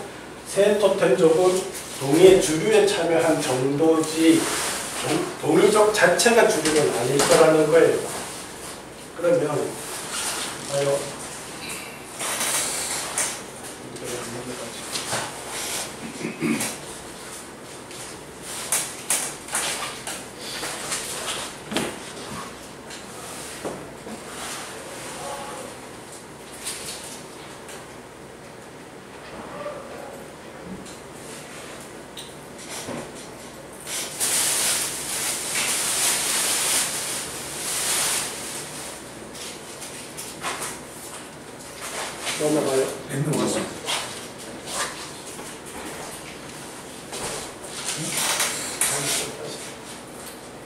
새 토템족은 동이의 주류에 참여한 정도지 동이족 자체가 주류는 아닐 거라는 거예요. 그러면 아유. 넘어가요. 넘어갔습니다.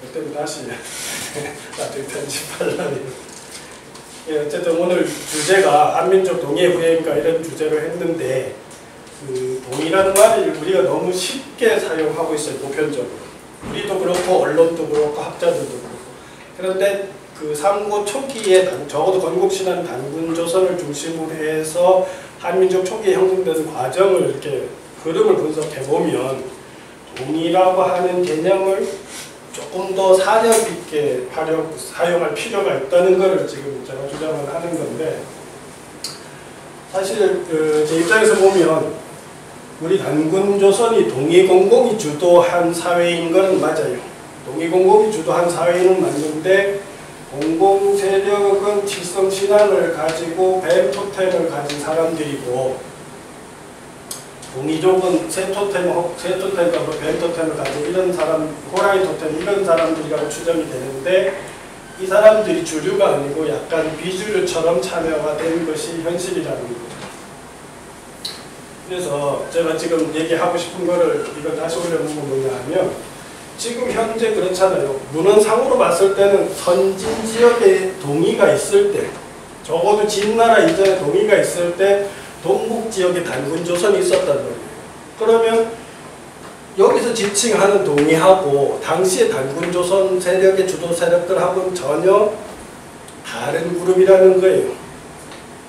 그때는 다시 나중에 편집하려니. 예, 어쨌든 오늘 주제가 한민족 동해 후예인가 이런 주제로 했는데 그 동이라는 말을 우리가 너무 쉽게 사용하고 있어요. 보편적으로. 우리도 그렇고 언론도 그렇고 학자들도 그렇고. 그런데 그 삼국 초기에 적어도 건국신안 단군조선을 중심으로 해서 한민족 초기에 형성되는 과정을 이렇게 흐름을 분석해 보면 동이라고 하는 개념을 조금 더 사력 있게 사용할 필요가 있다는 것을 지금 제가 주장을 하는 건데, 사실 제 입장에서 보면 우리 단군조선이 동이공공이 주도한 사회인 건 맞아요. 동이공공이 주도한 사회는 맞는데 공공세력은 칠성신앙을 가지고 뱀 토템을 가진 사람들이고 동이족은 새 토템하고 뱀 토템을 가진 이런 사람, 호랑이 토템 이런 사람들이라고 추정이 되는데, 이 사람들이 주류가 아니고 약간 비주류처럼 참여가 된 것이 현실이라는 거죠. 그래서 제가 지금 얘기하고 싶은 거를 이거 다시 올려놓은 건 뭐냐 하면, 지금 현재 그렇잖아요. 문헌상으로 봤을 때는 선진 지역에 동이가 있을 때, 적어도 진나라 이전에 동이가 있을 때 동북 지역에 단군조선이 있었단 말이에요. 그러면 여기서 지칭하는 동이하고 당시의 단군조선 세력의 주도 세력들하고는 전혀 다른 그룹이라는 거예요.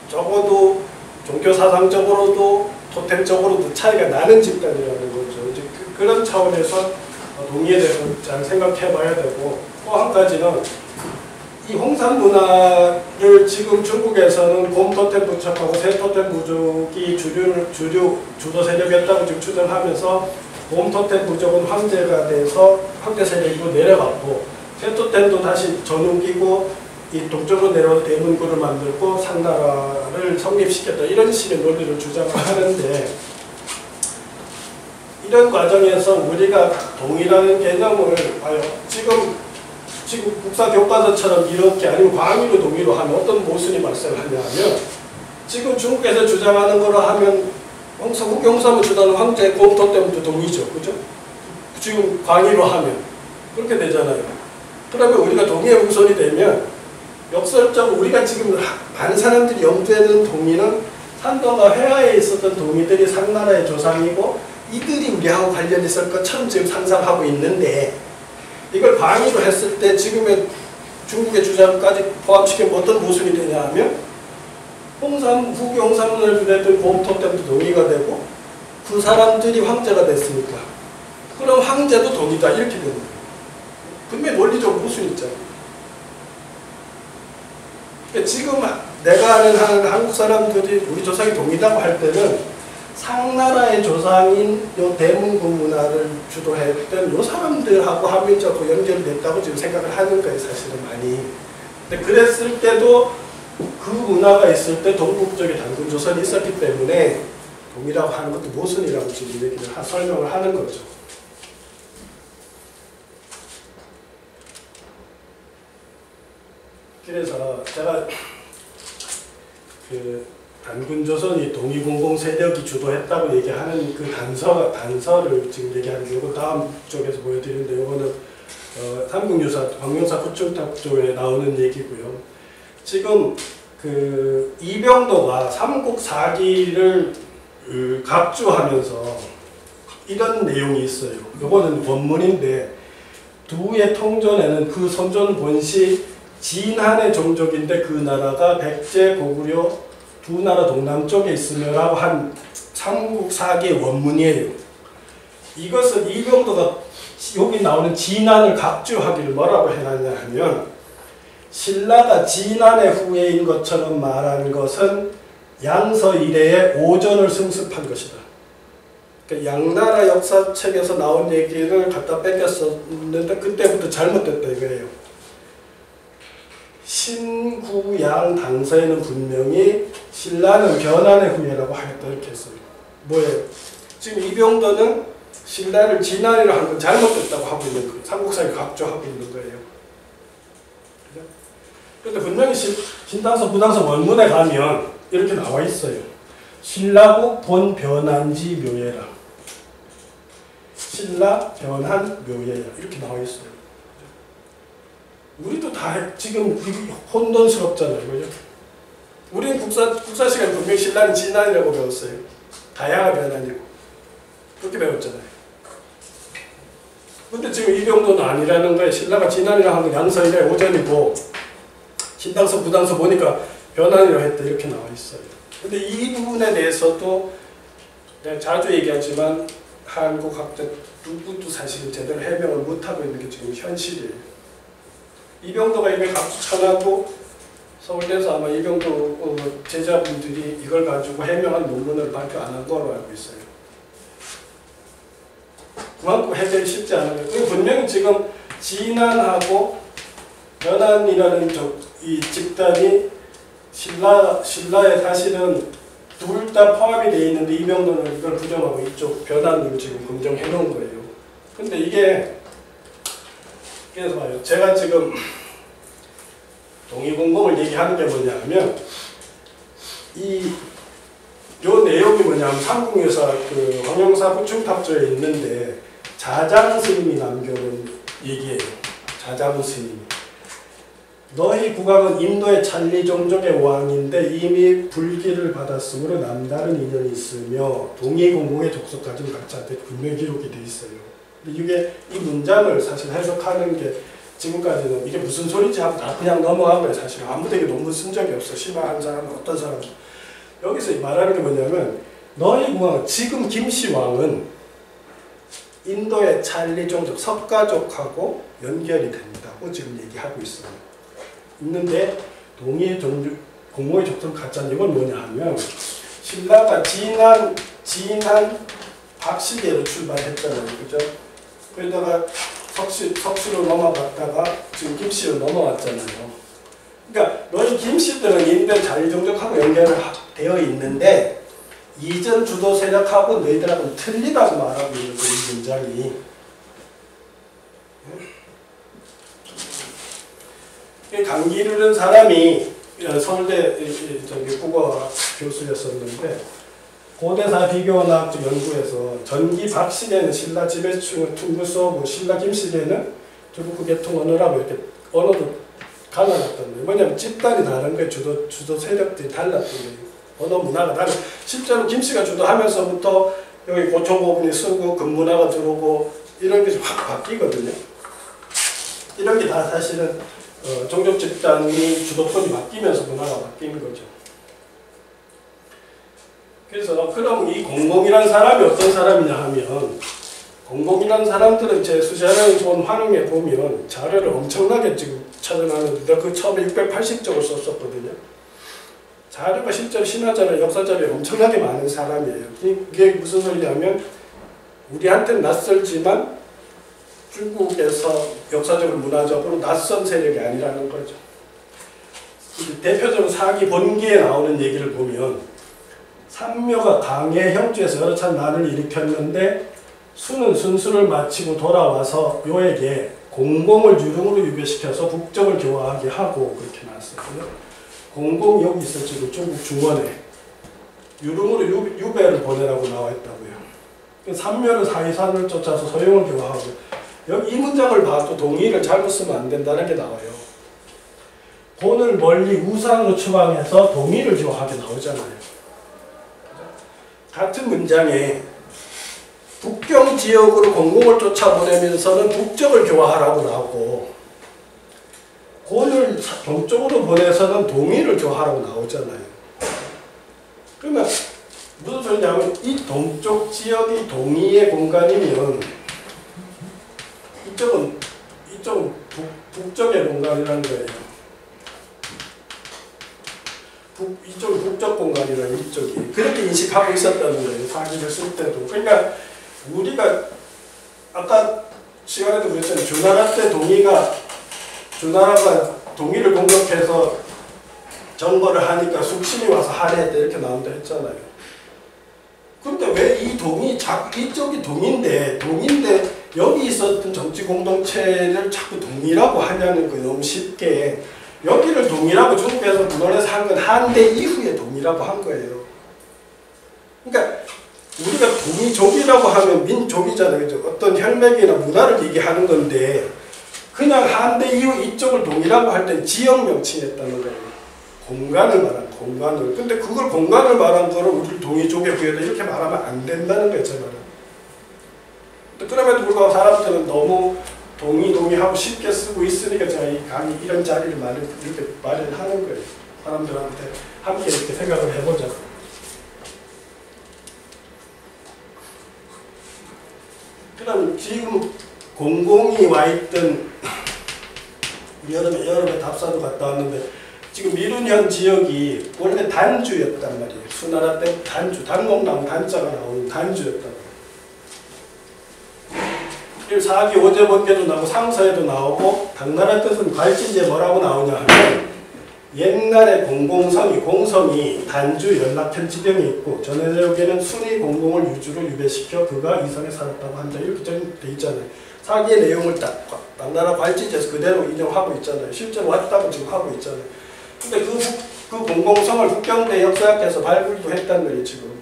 적어도 종교사상적으로도 토템적으로도 차이가 나는 집단이라는 거죠. 이제 그런 차원에서 동의에 대해서 잘 생각해 봐야 되고, 또 한 가지는 이 홍산 문화를 지금 중국에서는 곰 토템 부족하고 새 토템 부족이 주도 세력이었다고 지금 추정하면서 곰 토템 부족은 황제가 돼서 황제 세력으로 내려갔고, 새 토템도 다시 전우기고 이 동쪽으로 내려온 대문구를 만들고 상나라를 성립시켰다, 이런 식의 논리를 주장을 하는데, 이런 과정에서 우리가 동이라는 개념을 봐요. 지금 국사 교과서처럼 이렇게 아니면 광의로 동의로 하면 어떤 모순이 발생하냐 하면, 지금 중국에서 주장하는 거로 하면 홍삼을 주장하는 황제 곰토 때문에 동의죠. 그죠? 지금 광의로 하면 그렇게 되잖아요. 그러면 우리가 동의의 후손이 되면 역설적으로 우리가 지금 많은 사람들이 염두에는 동의는 산동과 회화에 있었던 동의들이 상나라의 조상이고 이들이 우리하고 관련이 있을 것처럼 지금 상상하고 있는데, 이걸 광의로 했을 때 지금의 중국의 주장까지 포함시키면 어떤 모순이 되냐 하면, 후기 홍삼문을 주냈던 곰토 때문에 동의가 되고 그 사람들이 황제가 됐으니까 그럼 황제도 동의다, 이렇게 되는 거예요. 분명히 논리적 모순이 있잖아요. 그러니까 지금 내가 아는 한국 사람들이 우리 조상이 동의다고 할 때는 상나라의 조상인 요 대문구 문화를 주도했던 요 사람들하고 한민족하고 연결됐다고 지금 생각을 하는 거예요, 사실은 많이. 근데 그랬을 때도 그 문화가 있을 때 동북 쪽에 단군조선이 있었기 때문에 동이라고 하는 것도 모순이라고 지금 얘기를 설명을 하는 거죠. 그래서 제가 단군조선이 동이공공 세력이 주도했다고 얘기하는 그 단서를 지금 얘기하는 게, 이거 다음 쪽에서 보여드리는데, 이거는 삼국유사 광명사 구충탁조에 나오는 얘기고요. 지금 그 이병도가 삼국사기를 각주하면서 이런 내용이 있어요. 이거는 원문인데, 두의 통전에는 그 선전 본시 진한의 종족인데 그 나라가 백제, 고구려 두 나라 동남쪽에 있으며라고 한 삼국사기의 원문이에요. 이것은 이병도가 여기 나오는 진한을 각주하기를 뭐라고 해놨냐 하면, 신라가 진안의 후예인 것처럼 말하는 것은 양서 이래에 오전을 승습한 것이다. 그러니까 양나라 역사책에서 나온 얘기를 갖다 뺏겼었는데 그때부터 잘못됐다 이거예요. 신구양 당서에는 분명히 신라는 변안의 후예라고 하겠다 이렇게 했어요. 뭐예요? 지금 이병도는 신라를 진안이라 한 건 잘못됐다고 하고 있는 거예요. 삼국사에 각조하고 있는 거예요. 그런데 분명히 신당서 부당서 원문에 가면 이렇게 나와 있어요. 신라국 본 변안지 묘예라. 신라 변안 묘예라. 이렇게 나와 있어요. 우리도 다 지금 혼돈스럽잖아요. 그죠? 우리는 국사 시간에 분명히 신라는 진안이라고 배웠어요. 다양한 변안이고. 그렇게 배웠잖아요. 근데 지금 이병도는 아니라는 거예요. 신라가 진안이라 하는 양서일에 오전이고 신당서 부당서 보니까 변안이라 했다 이렇게 나와 있어요. 근데 이 부분에 대해서도 내가 자주 얘기하지만 한국 학자 누구도 사실 제대로 해명을 못하고 있는 게 지금 현실이에요. 이병도가 이걸 각주천하고 서울대에서 아마 이병도 제자분들이 이걸 가지고 해명한 논문을 발표 안 한 거로 알고 있어요. 그만큼 해석이 쉽지 않은 거예요. 분명히 지금 진안하고 변안이라는 이 집단이 신라에 사실은 둘 다 포함이 되어 있는데 이병도는 이걸 부정하고 이쪽 변안을 지금 긍정해 놓은 거예요. 근데 이게 그래서 봐요. 제가 지금 동의공공을 얘기하는 게 뭐냐면 요 내용이 뭐냐면 삼국유사 그 황영사 부충탑조에 있는데 자장 스님이 남겨놓은 얘기예요. 자장 스님이. 너희 국왕은 인도의 찰리 종족의 왕인데 이미 불기를 받았으므로 남다른 인연이 있으며 동의공공의 족속까지는 각자한테 분명히 기록이 돼 있어요. 근데 이게 이 문장을 사실 해석하는 게 지금까지는 이게 무슨 소리지 하고 다 그냥 넘어간 거예요. 사실 아무데게 논문 쓴 적이 없어. 심화한 사람은 어떤 사람은. 여기서 말하는 게 뭐냐면 너희 국왕 지금 김씨왕은 인도의 찰리 종족 석가족하고 연결이 된다고 지금 얘기하고 있어요. 있는데 동의 종족 공공의 족속 가짜는 이건 뭐냐 하면 신라가 진안 박시계로 출발했잖아요. 그죠? 그러다가 석시로 넘어갔다가 지금 김씨로 넘어왔잖아요. 그러니까 너희 김씨들은 인도 찰리 종족하고 연결을 되어 있는데 이전 주도 세력하고 너희들하고는 틀리다고 말하고 있는 이 문장이. 강기르는 사람이 서울대 국어 교수였었는데 고대사 비교문학 연구에서 전기 박시계는 신라 지배층의 퉁구서고 신라 김씨계는 중국 계통 언어라고 이렇게 언어도 갈라놨던 거예요. 뭐냐면 집단이 다른 거예요. 주도 세력들이 달랐던 거예요. 언어 문화가 다른. 실제로 김씨가 주도하면서부터 여기 고초고분이 쓰고 금문화가 들어오고 이런 게 확 바뀌거든요. 이런 게 다 사실은 종족 집단이 주도권이 바뀌면서 문화가 바뀌는 거죠. 그래서 그럼 이 공공이라는 사람이 어떤 사람이냐 하면 공공이라는 사람들은 제 수자령을 본 환웅에 보면 자료를 엄청나게 지금 찾아놨는데 그 처음에 680쪽을 썼었거든요. 자료가 실제로 신화자료, 역사자료에 엄청나게 많은 사람이에요. 이게 무슨 소리냐면 우리한테는 낯설지만 중국에서 역사적으로 문화적으로 낯선 세력이 아니라는 거죠. 대표적으로 사기 본기에 나오는 얘기를 보면 삼묘가 강의 형주에서 여러 차례 난을 일으켰는데 수는 순수를 마치고 돌아와서 요에게 공공을 유령으로 유배시켜서 국정을 교화하게 하고 그렇게 나왔어요. 공공 여기 있어 지금 중국 중원에 유령으로 유배를 보내라고 나와 있다고요. 삼묘는 사이산을 쫓아서 소용을 교화하고 여기 이 문장을 봐도 동의를 잘못 쓰면 안 된다는 게 나와요. 돈을 멀리 우상으로 추방해서 동의를 교화하게 나오잖아요. 같은 문장에 북경 지역으로 공공을 쫓아보내면서는 국적을 교화하라고 나오고 곤을 동쪽으로 보내서는 동의를 교화하라고 나오잖아요. 그러면 무슨 소리냐면 이 동쪽 지역이 동의의 공간이면 이쪽은 북쪽의 공간이라는 거예요. 이쪽이 북쪽 공간이라 이쪽이 그렇게 인식하고 있었다는 거예요. 사기를 쓸 때도. 그러니까 우리가 아까 시간에도 그랬잖아요. 주나라가 동이를 공격해서 정벌을 하니까 숙신이 와서 할애했다 이렇게 나온다 했잖아요. 근데 왜 이 동이 자꾸 이쪽이 동인데 여기 있었던 정치 공동체를 자꾸 동이라고 하냐는 거예요. 너무 쉽게. 여기를 동이라고 중국에서 문헌에서 한 건 한대 이후에 동이라고 한 거예요. 그러니까 우리가 동이족이라고 하면 민족이잖아요. 그죠? 어떤 혈맥이나 문화를 얘기하는 건데 그냥 한대 이후 이쪽을 동이라고 할 땐 지역 명칭했다는 거예요. 공간을 말한 공간을. 근데 그걸 공간을 말한 거를 우리 동이족에 비해서 이렇게 말하면 안 된다는 거였잖아요. 그럼에도 불구하고 사람들은 너무 동의하고 쉽게 쓰고 있으니까 제가 이 강의 이런 자리를 이렇게 마련하는 거예요. 사람들한테 함께 이렇게 생각을 해보자고. 그럼 지금 공공이 와 있던 여름에 답사도 갔다 왔는데 지금 미룬현 지역이 원래 단주였단 말이에요. 수나라 때 단주, 단목나무 단자가 나오는 단주였단 말이에요. 사기 오제번개도 나오고 상서에도 나오고 당나라 뜻은 괄지지에 뭐라고 나오냐 하면 옛날에 공성이 단주 연락현지령이 있고 전해적에는 순위 공공을 유주로 유배시켜 그가 이성에 살았다고 한다. 이렇게 돼 있잖아요. 사기의 내용을 당나라 괄지지에서 그대로 인용하고 있잖아요. 실제로 왔다고 지금 하고 있잖아요. 근데 그 공공성을 국경대 역사학에서 발굴도 했단 말이에요, 지금.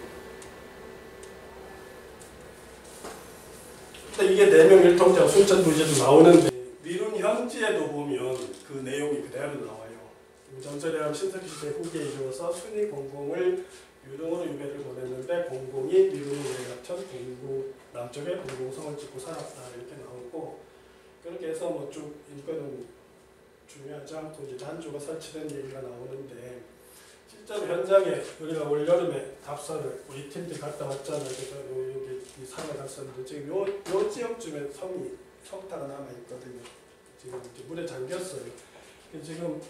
근데 이게 내명 일통제와 순천부지도 나오는데 미룬현지에도 보면 그 내용이 그대로 나와요. 전설에 하면 신석시대 후기에 이르러서 순위 공공을 유등으로 유배를 보냈는데 공공이 미룬을 갖춘 남쪽에 공공성을 짓고 살았다 이렇게 나오고 그렇게 해서 뭐 쭉 이거는 중요하지 않고 이제 단주가 설치된 얘기가 나오는데 실제로 현장에 우리가 올 여름에 답사를 우리 팀들 갔다 왔잖아요. 그래서 여기 이 산에 갔었는데 지금 요 지역쯤에 성타가 남아 있거든요. 지금 이제 물에 잠겼어요. 지금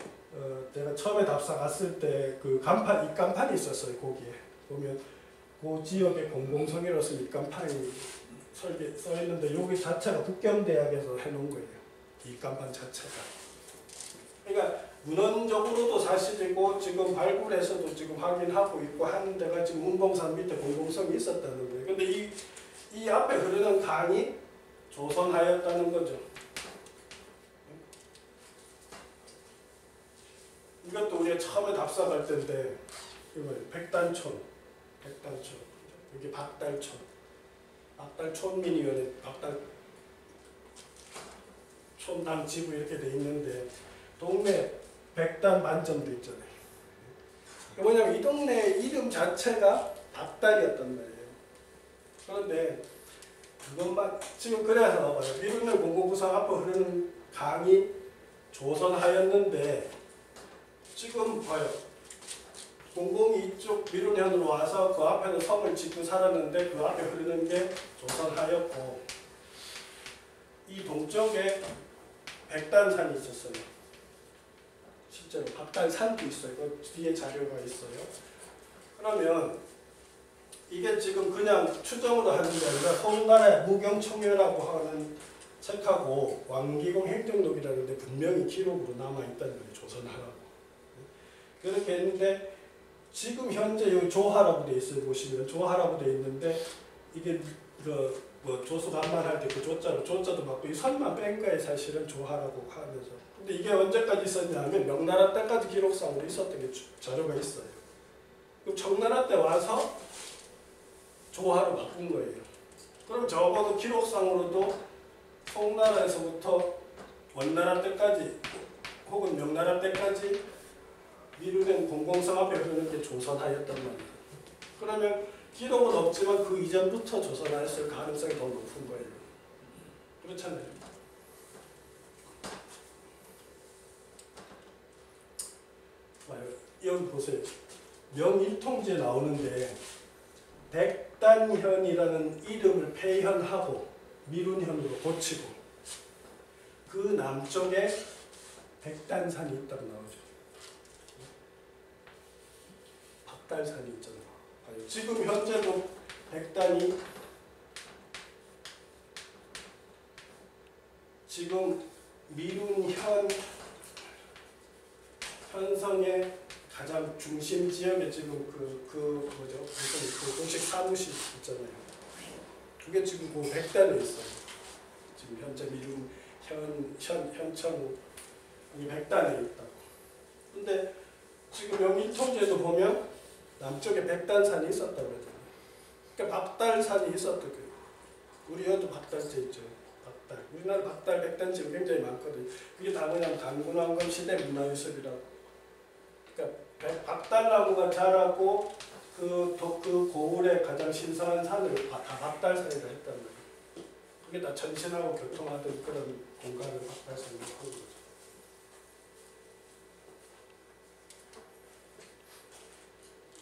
제가 처음에 답사 갔을 때 그 입간판이 있었어요. 거기에 보면 그 지역의 공공성이로서 입간판이 써 있는데 여기 자체가 북경대학에서 해놓은 거예요. 입간판 자체가. 그러니까 문헌적으로도 사실이고 지금 발굴에서도 지금 확인하고 있고 하는 데가 지금 운봉산 밑에 공공성이 있었다는 거예요. 근데 이 앞에 흐르는 강이 조선하였다는 거죠. 이것도 우리가 처음에 답사 갈 때인데 이거 백단촌 여기 박달촌민위원회 촌당 지부 이렇게 돼 있는데 동네 백단 만점도 있잖아요. 뭐냐면 이 동네 이름 자체가 박달이었단 말이에요. 그런데 그것만 지금 그래서 봐요. 미룬현 공공구상 앞으로 흐르는 강이 조선하였는데 지금 봐요. 공공이 이쪽 미룬현으로 와서 그 앞에는 성을 짓고 살았는데 그 앞에 흐르는 게 조선하였고 이 동쪽에 백단산이 있었어요. 실제로 박달산도 있어요. 그 뒤에 자료가 있어요. 그러면 이게 지금 그냥 추정으로 하는 게 아니라 송나라의 무경청묘라고 하는 책하고 왕기공 행정록이라는데 분명히 기록으로 남아있다는 거예요. 조선하라고. 그렇게 했는데 지금 현재 여기 조하라고 돼 있어요. 보시면 조하라고 돼 있는데 이게 뭐 조수간만 할 때 그 조자도 맞고 이 선만 뺀 거예요. 사실은 조하라고 하면서. 근데 이게 언제까지 있었냐면 명나라 때까지 기록상으로 있었던 게 자료가 있어요. 그럼 청나라 때 와서 조하로 바꾼 거예요. 그럼 적어도 기록상으로도 송나라에서부터 원나라 때까지 혹은 명나라 때까지 미룬현 공공성 앞에 흐르는 게 조선하였단 말이에요. 그러면 기록은 없지만 그 이전부터 조선하였을 가능성이 더 높은 거예요. 그렇잖아요. 여기 보세요. 명일통지에 나오는데 백단현이라는 이름을 폐현하고 미룬현으로 고치고 그 남쪽에 백단산이 있다고 나오죠. 박달산이 있잖아요. 지금 현재도 백단이 지금 미룬 현성의 가장 중심 지역에 지금 무슨 공식 사무실 있잖아요. 그게 지금 그 백단에 있어요. 지금 현재 미룬 현청 이 백단에 있다. 근데 지금 여기 통제도 보면 남쪽에 백단산이 있었다고 그러잖아요. 그러니까 박달산이 있었던 거예요. 우리 여도 박달재 있죠. 박달. 우리나라 박달 백단지가 굉장히 많거든요. 그게 다 뭐냐면 단군왕검 시대 문화유적이라고. 그러니까 박달나무가 자라고 그 고을의 가장 신성한 산을 다 박달산이라 했단 말이에요. 그게 다 전신하고 교통하던 그런 공간을 박달산이라고 하는 거죠.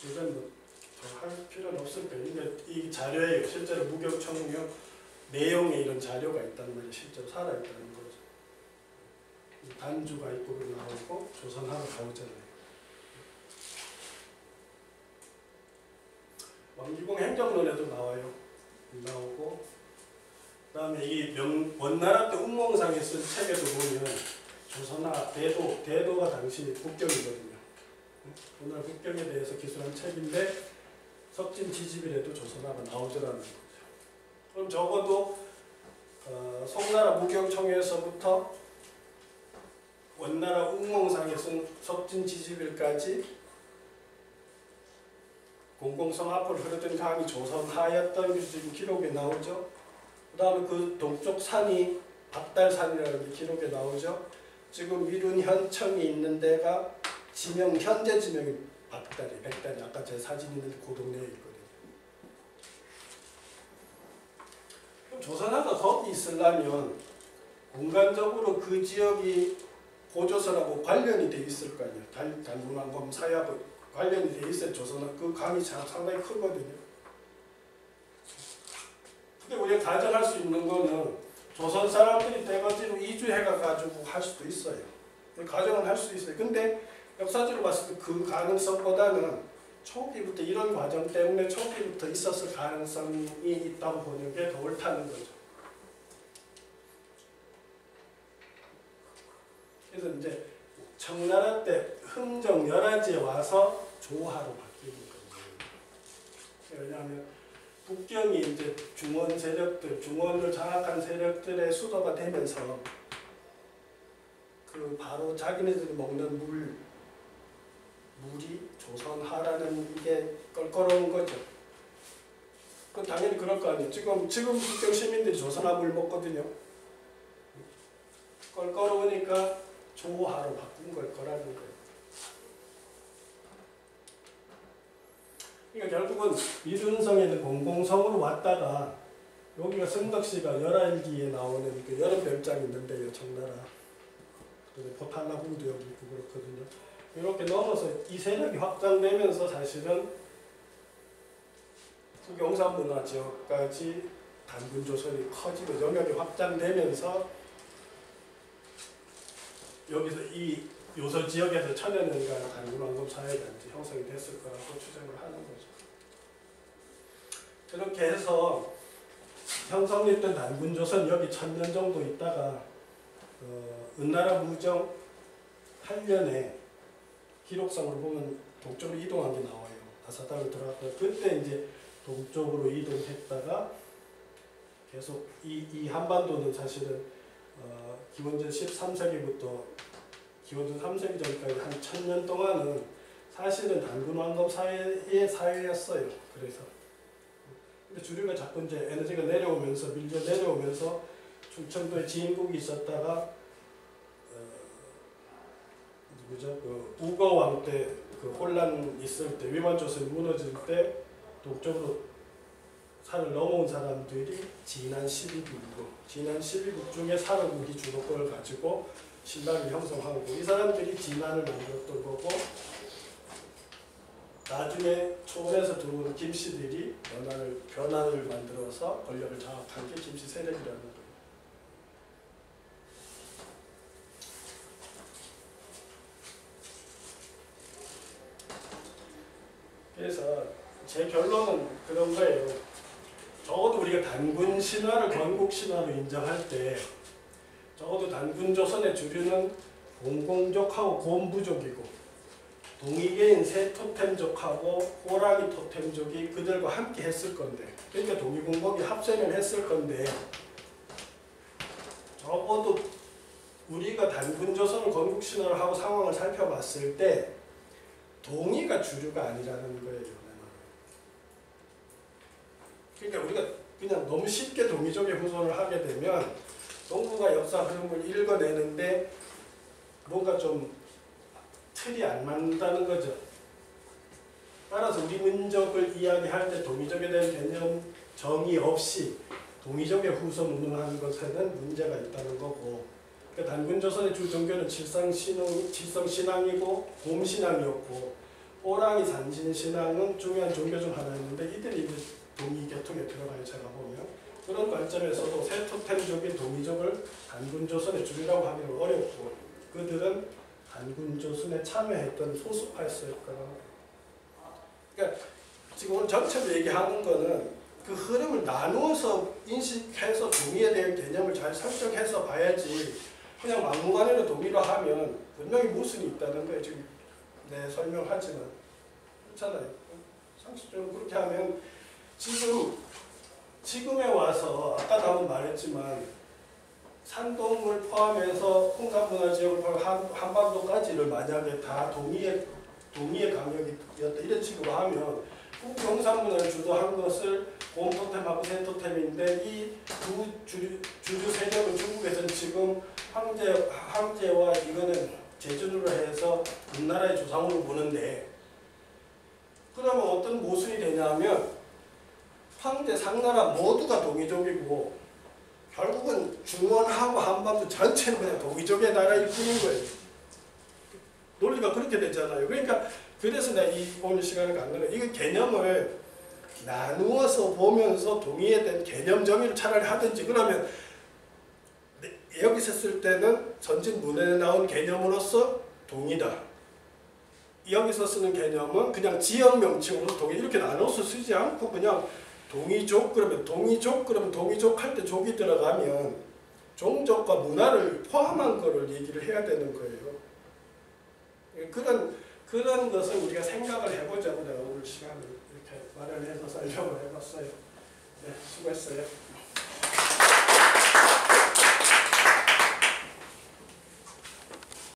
이건 뭐 더 할 필요는 없을 거예요. 이 자료에 실제로 무경청력 내용에 이런 자료가 있다는 말이 실제로 살아있다는 거죠. 단주가 있고 나오고 조선하고 나오잖아요. 왕기공 행정론에도 나오고 그 다음에 이 원나라 때 운몽상에 쓴 책에도 보면 조선하 대도가 당시 국경이거든요. 오늘 국경에 대해서 기술한 책인데 석진 지지빌에도 조선하가 나오더라는 거죠. 그럼 적어도 송나라 무경청에서부터 원나라 운몽상에 쓴 석진 지지빌까지 공공성 앞으로 흐르던 강이 조선하였던 게 지금 기록에 나오죠. 그 다음에 그 동쪽 산이 박달산이라는 게 기록에 나오죠. 지금 미룬 현청이 있는 데가 현재 지명이 박달이, 백달이. 아까 제 사진 있는 그 동네에 있거든요. 그럼 조선하가 거기 있으려면 공간적으로 그 지역이 고조선하고 관련이 돼 있을 거 아니에요. 단군왕검 사야하고 관련이 돼 있어야 조선은 그 강이 상당히 크거든요. 근데 우리가 가정할 수 있는 거는 조선 사람들이 대거지로 이주해가 가지고 할 수도 있어요. 가정은 할 수 있어요. 근데 역사적으로 봤을 때 그 가능성보다는 초기부터 이런 과정 때문에 초기부터 있었을 가능성이 있다고 보는 게 더 옳다는 거죠. 그래서 이제 청나라 때 흥정 열화지에 와서 조하로 바뀌는 거예요. 왜냐하면 북경이 이제 중원 세력들, 중원을 장악한 세력들의 수도가 되면서 그 바로 자기네들이 먹는 물이 조선하라는 이게 껄끄러운 거죠. 그 당연히 그럴 거 아니에요. 지금 북경 시민들이 조선하 물 먹거든요. 껄끄러우니까 조하로 바꾼 걸 거라는 거예요. 그러니까 결국은 미준성에는 공공성으로 왔다가 여기가 승덕씨가 열알기에 나오는 그 여름 별장이 있는데요, 청나라. 포탈라궁도 여기 있고 그렇거든요. 이렇게 넘어서 이 세력이 확장되면서 사실은 후경산문화 지역까지 단군조선이 커지고 영역이 확장되면서 여기서 이 요서 지역에서 천여년간 단군왕검 사회가 형성이 됐을 거라고 추정을 하는 거죠. 그렇게 해서 형성됐던 단군조선 여기 1000년 정도 있다가 은나라 무정 8년에 기록상으로 보면 동쪽으로 이동한 게 나와요. 아사다로 들어갔고 그때 이제 동쪽으로 이동했다가 계속 이 한반도는 사실은 기원전 13세기부터 기원전 3세기 전까지 한 1000년 동안은 사실은 단군왕검 사회의 사회였어요. 그래서 근데 주류가 자꾸 이제 에너지가 밀려 내려오면서 충청도에 지인국이 있었다가 그 우거왕 때 그 혼란 있을 때 위만조선이 무너질 때 동쪽으로 산을 넘어온 사람들이 진안 12국이고 중에 사르국이 주도권을 가지고 신라를 형성하고 이 사람들이 진안을 만들었던 거고 나중에 초원에서 들어온 김씨들이 변환을 만들어서 권력을 장악한 게 김씨 세력이라는 거예요. 제 결론은 그런 거예요. 적어도 우리가 단군 신화를 건국 신화로 인정할 때 적어도 단군 조선의 주류는 공공족하고 곰부족이고 동이계인 새 토템족하고 호랑이 토템족이 그들과 함께 했을 건데, 그러니까 동이공복이 합세를 했을 건데, 적어도 우리가 단군 조선을 건국 신화를 하고 상황을 살펴봤을 때 동이가 주류가 아니라는 거예요. 그러니까 우리가 그냥 너무 쉽게 동이족에 후손을 하게 되면 동북아 역사 흐름을 읽어내는데 뭔가 좀 틀이 안 맞는다는 거죠. 따라서 우리 민족을 이야기할 때 동이족에 대한 개념 정의 없이 동이족의 후손 운운하는 것에는 문제가 있다는 거고, 그러니까 단군조선의 주 종교는 칠성신앙이고 곰신앙이었고 호랑이 산신신앙은 중요한 종교 중 하나였는데 이들이 동이계통에 들어가요. 제가 보면 그런 관점에서도 세토템족이 동이족을 단군조선의 주류라고 하기는 어렵고 그들은 단군조선에 참여했던 소수파였을 거라고. 그러니까 지금 오늘 전체로 얘기하는 거는 그 흐름을 나누어서 인식해서 동의에 대한 개념을 잘 설정해서 봐야지 그냥 막무가내로 동의로 하면 분명히 모순이 있다는 거예요. 지금 설명하지만 그렇잖아요. 상식적으로 그렇게 하면 지금에 와서 아까도 한번 말했지만 산동을 포함해서 홍산문화 지역을 포함 한반도까지를 만약에 다 동의의 강역이었다 이런 식으로 하면 홍산문화를 주도한 것을 곰토템하고 새토템인데 이 두 주류 세력은 중국에서는 지금 황제와 이거는 제준으로 해서 금나라의 조상으로 보는데, 그러면 어떤 모순이 되냐면 황제 상나라 모두가 동이족이고 결국은 중원하고 한반도 전체는 그냥 동이족의 나라일 뿐인 거예요. 논리가 그렇게 되잖아요. 그러니까 그래서 내가 오늘 시간을 갖는 거예요. 이 개념을 나누어서 보면서 동의에 대한 개념 정의를 차라리 하든지, 그러면 여기서 쓸 때는 선진문헌에 나온 개념으로서 동의다. 여기서 쓰는 개념은 그냥 지역 명칭으로 동의 이렇게 나눠서 쓰지 않고 그냥 동이족 그러면 동이족 할 때 족이 들어가면 종족과 문화를 포함한 거를 얘기를 해야 되는 거예요. 그런 것을 우리가 생각을 해보자고 내가 오늘 시간을 이렇게 마련해서 설명을 해봤어요. 네, 수고했어요.